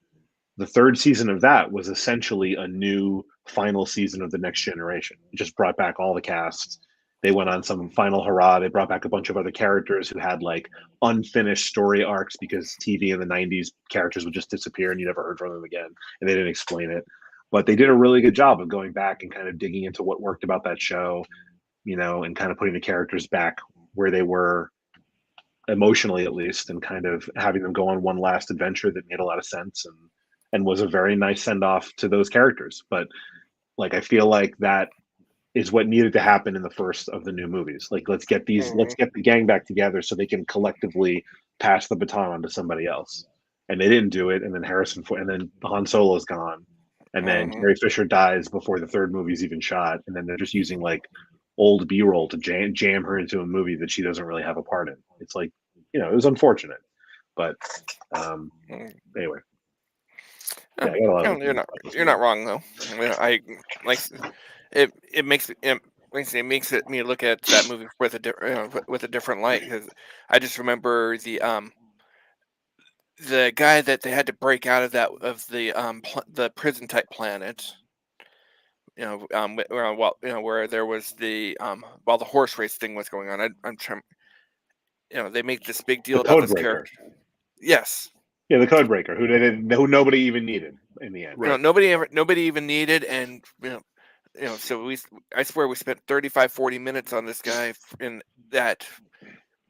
the 3rd season of that was essentially a new final season of the Next Generation. It just brought back all the casts. They went on some final hurrah. They brought back a bunch of other characters who had like unfinished story arcs because TV in the 90s characters would just disappear and you never heard from them again, and they didn't explain it. But they did a really good job of going back and kind of digging into what worked about that show, and kind of putting the characters back where they were emotionally, at least, and kind of having them go on one last adventure that made a lot of sense and was a very nice send off to those characters. But like, I feel like that is what needed to happen in the first of the new movies. Like, let's get the gang back together so they can collectively pass the baton on to somebody else. And they didn't do it. And then and then Han Solo's gone. And then Carrie Fisher dies before the 3rd movie's even shot. And then they're just using like old B-roll to jam her into a movie that she doesn't really have a part in. It's like, it was unfortunate. But anyway. Yeah, you're not wrong though. I mean, I like it makes me look at that movie with a different light, because I just remember the guy that they had to break out of the prison type planet. Where there was while the horse race thing was going on. I'm trying. They make this big deal about this character. Yes. Yeah, the Codebreaker, who nobody even needed in the end. Right. Nobody even needed, and so I swear we spent 35-40 minutes on this guy, and that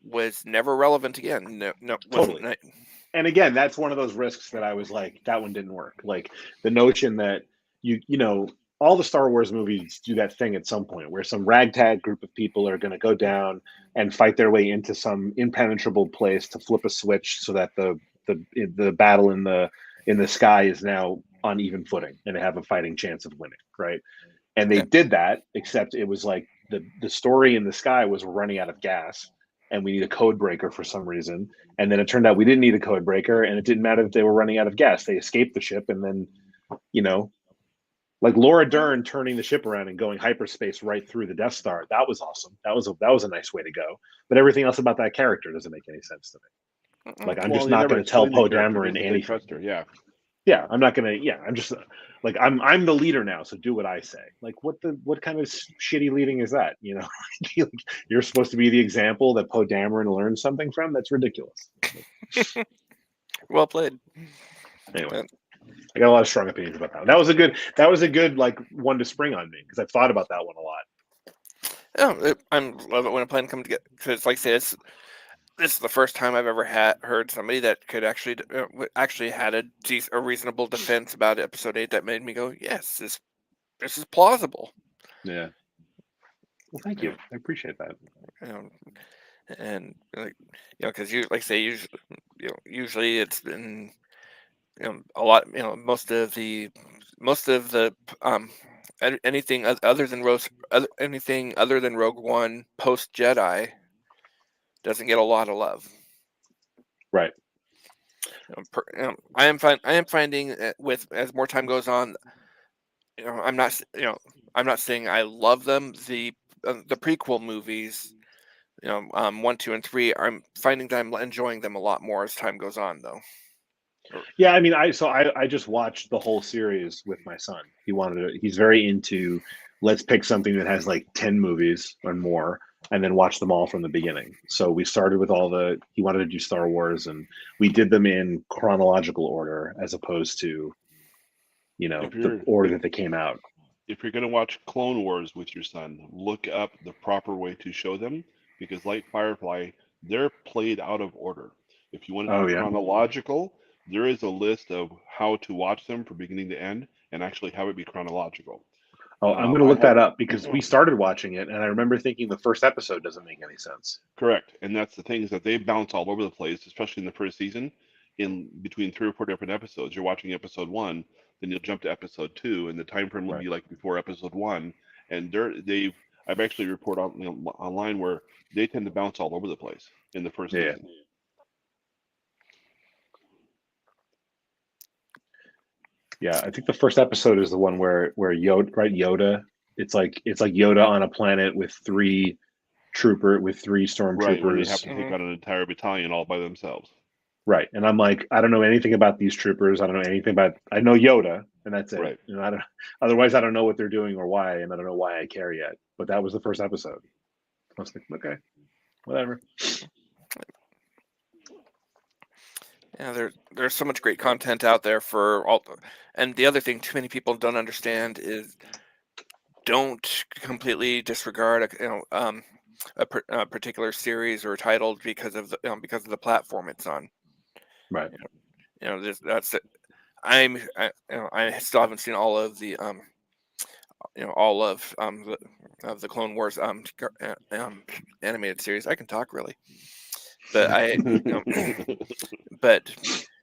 was never relevant again. No, totally. Wasn't. And again, that's one of those risks that I was like, that one didn't work. Like the notion that all the Star Wars movies do that thing at some point where some ragtag group of people are going to go down and fight their way into some impenetrable place to flip a switch so that the battle in the sky is now on even footing and they have a fighting chance of winning, right? And they did that, except it was like the story in the sky was we're running out of gas and we need a code breaker for some reason. And then it turned out we didn't need a code breaker, and it didn't matter if they were running out of gas. They escaped the ship, and then, like Laura Dern turning the ship around and going hyperspace right through the Death Star. That was awesome. That was a nice way to go. But everything else about that character doesn't make any sense to me. Like, I'm just not going to tell Poe Dameron anything. Trust her, yeah. Yeah, I'm not going to. Yeah, I'm just like I'm the leader now, so do what I say. Like, what kind of shitty leading is that? You're supposed to be the example that Poe Dameron learned something from. That's ridiculous. Well played. Anyway, I got a lot of strong opinions about that. That was a good like one to spring on me because I've thought about that one a lot. I love it when a plan comes together because, like I say, this is the first time I've ever heard somebody that could actually had a reasonable defense about episode 8 that made me go, yes, this is plausible. Yeah. Well, thank you. I appreciate that. You know, and because you like say usually it's been a lot most of the anything other than Rogue One post Jedi doesn't get a lot of love. Right. I am finding with as more time goes on, I'm not saying I love them. The prequel movies, 1, 2, and 3, I'm finding that I'm enjoying them a lot more as time goes on, though. Yeah, I mean, I just watched the whole series with my son. He's very into, let's pick something that has like 10 movies or more and then watch them all from the beginning. So we started with he wanted to do Star Wars, and we did them in chronological order as opposed to, the order that they came out. If you're going to watch Clone Wars with your son, look up the proper way to show them, because like Firefly, they're played out of order. If you want to do chronological, there is a list of how to watch them from beginning to end and actually have it be chronological. Oh, I'm going to look that up because we started watching it, and I remember thinking the first episode doesn't make any sense. Correct. And that's the thing, is that they bounce all over the place, especially in the first season. In between 3 or 4 different episodes, you're watching episode 1, then you'll jump to episode 2, and the time frame will be like before episode 1. And I've actually reported online where they tend to bounce all over the place in the first season. Yeah, I think the first episode is the one where Yoda. It's like Yoda on a planet with 3 stormtroopers. Right, where they have to take out an entire battalion all by themselves. Right, and I'm like, I don't know anything about these troopers. I don't know anything about. I know Yoda, and that's it. Right. Otherwise, I don't know what they're doing or why, and I don't know why I care yet. But that was the first episode. I was like, okay, whatever. Yeah, there's so much great content out there for all. And the other thing too many people don't understand is don't completely disregard a particular series or title because of the platform it's on. Right. That's it. I still haven't seen all of the the Clone Wars animated series. I can talk really, but but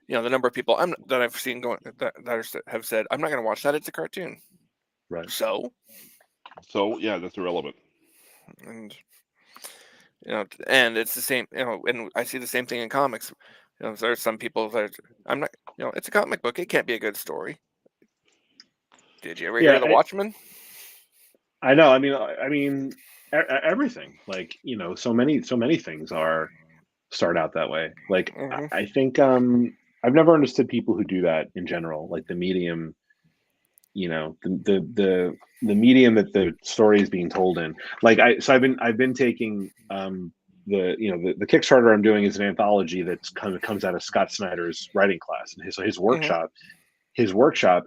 the number of people that I've seen that have said I'm not going to watch that. It's a cartoon. Right. So yeah, that's irrelevant. And and it's the same. And I see the same thing in comics. There's some people that I'm not. It's a comic book. It can't be a good story. Did you ever hear of the Watchmen? I know. I mean, everything. Like so many things start out that way. Like I think I've never understood people who do that in general. Like the medium, the medium that the story is being told in. Like I've been taking the Kickstarter I'm doing is an anthology that comes out of Scott Snyder's writing class, and his workshop. His workshop,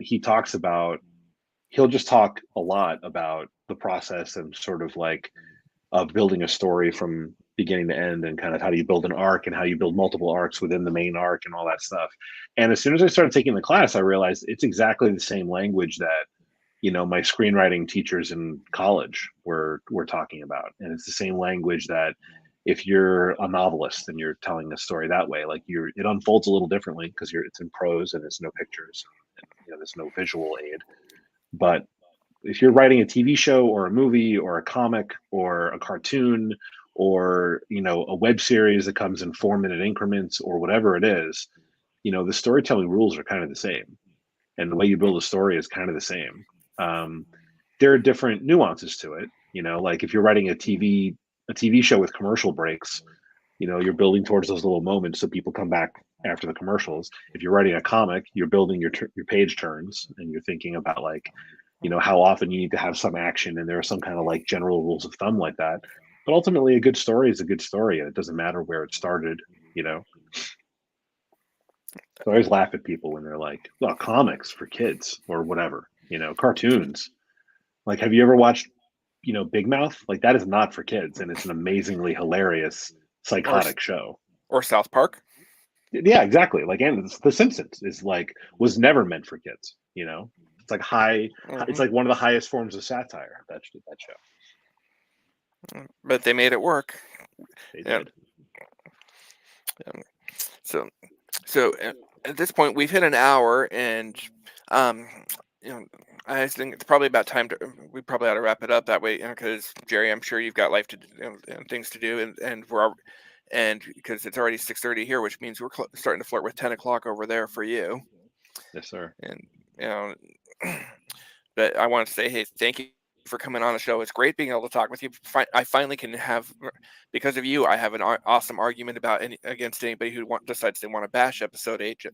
he'll just talk a lot about the process and sort of like of building a story from beginning to end, and kind of how do you build an arc and how you build multiple arcs within the main arc and all that stuff. And as soon as I started taking the class, I realized it's exactly the same language that my screenwriting teachers in college were talking about, and it's the same language that if you're a novelist and you're telling a story that way, like it unfolds a little differently because it's in prose and there's no pictures, and there's no visual aid. But if you're writing a TV show or a movie or a comic or a cartoon or a web series that comes in 4-minute increments or whatever it is, the storytelling rules are kind of the same, and the way you build a story is kind of the same. There are different nuances to it. Like if you're writing a TV show with commercial breaks, you're building towards those little moments so people come back after the commercials. If you're writing a comic, you're building your page turns, and you're thinking about like, how often you need to have some action, and there are some kind of like general rules of thumb like that. But ultimately, a good story is a good story, and it doesn't matter where it started. So I always laugh at people when they're like, "Well, comics for kids or whatever," cartoons. Like, have you ever watched Big Mouth, like that is not for kids, and it's an amazingly hilarious psychotic show. Or South Park. Yeah, exactly. Like, and The Simpsons is like was never meant for kids. It's like it's like one of the highest forms of satire. That show. But they made it work. They did. So at this point we've hit an hour, and I think it's probably about time we probably ought to wrap it up that way, because Jerry, I'm sure you've got life to things to do, and because it's already 6:30 here, which means we're starting to flirt with 10 o'clock over there for you. Yes, sir. And but I want to say, hey, thank you for coming on the show. It's great being able to talk with you. I finally can have, because of you, I have an awesome argument against anybody who decides they want to bash episode 8.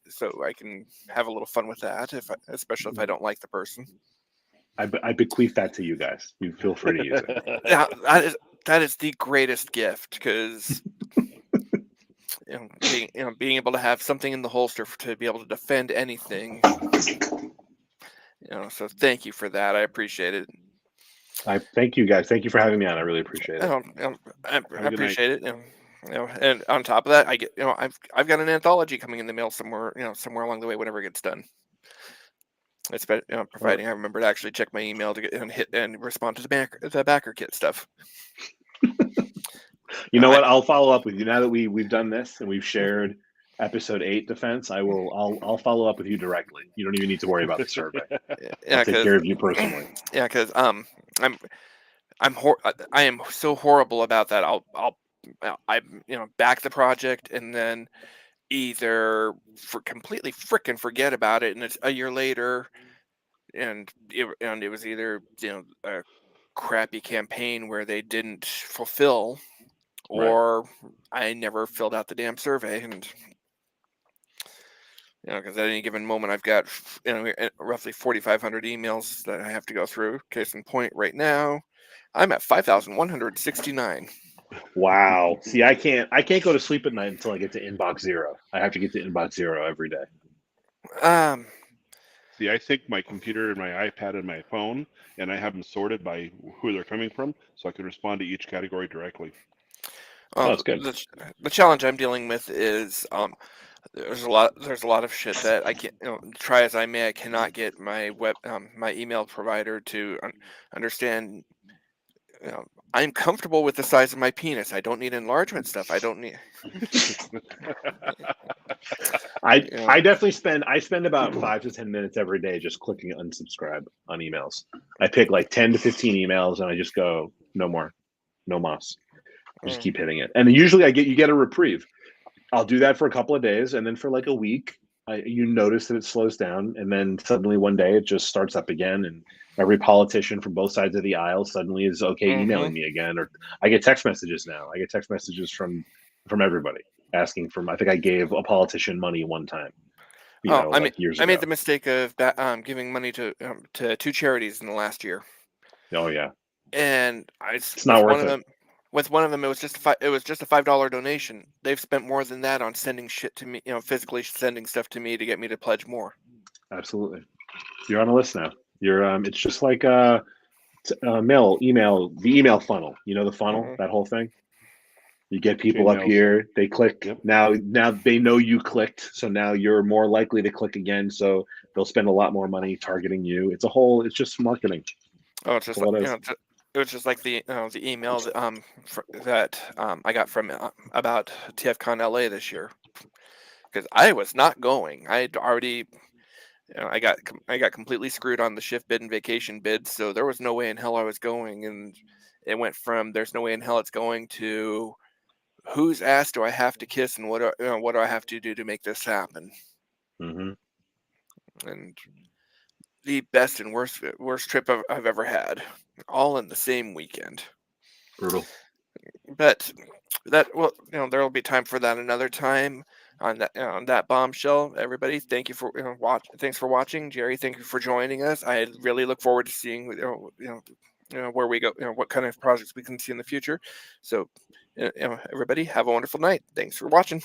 So I can have a little fun with that, especially if I don't like the person. I bequeath that to you guys. You feel free to use it. Yeah, that is the greatest gift, because being able to have something in the holster to be able to defend anything. So thank you for that. I appreciate it. I thank you guys. Thank you for having me on. I really appreciate it. I appreciate it. And on top of that, I get I've got an anthology coming in the mail somewhere along the way whenever it gets done. It's providing I remember to actually check my email to get and respond to the backer kit stuff. You know what? I'll follow up with you now that we've done this and we've shared episode 8 defense. I'll follow up with you directly. You don't even need to worry about the survey. I'll take care of you personally. Yeah, because I am so horrible about that. I back the project and then either completely frickin' forget about it, and it's a year later, and it was either a crappy campaign where they didn't fulfill, or I never filled out the damn survey, and because at any given moment I've got roughly 4,500 emails that I have to go through. Case in point, right now I'm at 5,169. Wow. See, I can't go to sleep at night until I get to inbox 0. I have to get to inbox 0 every day. See, I sync my computer and my iPad and my phone, and I have them sorted by who they're coming from, so I can respond to each category directly. That's good. The challenge I'm dealing with is there's a lot of shit that I can't try as I may. I cannot get my my email provider to understand. I'm comfortable with the size of my penis. I don't need enlargement stuff. I don't need. I definitely spend about 5 to 10 minutes every day just clicking unsubscribe on emails. I pick like 10 to 15 emails and I just go no more, no mas. I just keep hitting it, and usually you get a reprieve. I'll do that for a couple of days, and then for like a week, you notice that it slows down, and then suddenly one day it just starts up again, and every politician from both sides of the aisle suddenly is emailing me again, or I get text messages now. I get text messages from everybody asking for. I think I gave a politician money one time. Years ago. I made the mistake of giving money to 2 charities in the last year. Oh yeah, and it's not worth it. With one of them, it was just a $5 donation. They've spent more than that on sending shit to me, physically sending stuff to me to get me to pledge more. Absolutely, you're on a list now. You're it's just like email, the email funnel. The funnel, that whole thing. You get people up here, they click. Yep. Now they know you clicked, so now you're more likely to click again. So they'll spend a lot more money targeting you. It's just marketing. Oh, it's just it was just like the email that I got from about TFCON LA this year, because I was not going. I'd already, I got completely screwed on the shift bid and vacation bid, so there was no way in hell I was going, and it went from there's no way in hell it's going to whose ass do I have to kiss and what do I have to do to make this happen? Mm-hmm. And the best and worst trip I've ever had, all in the same weekend. Brutal. But there will be time for that another time. On that bombshell, everybody, thank you for thanks for watching. Jerry, thank you for joining us. I really look forward to seeing where we go, what kind of projects we can see in the future. So everybody, have a wonderful night. Thanks for watching.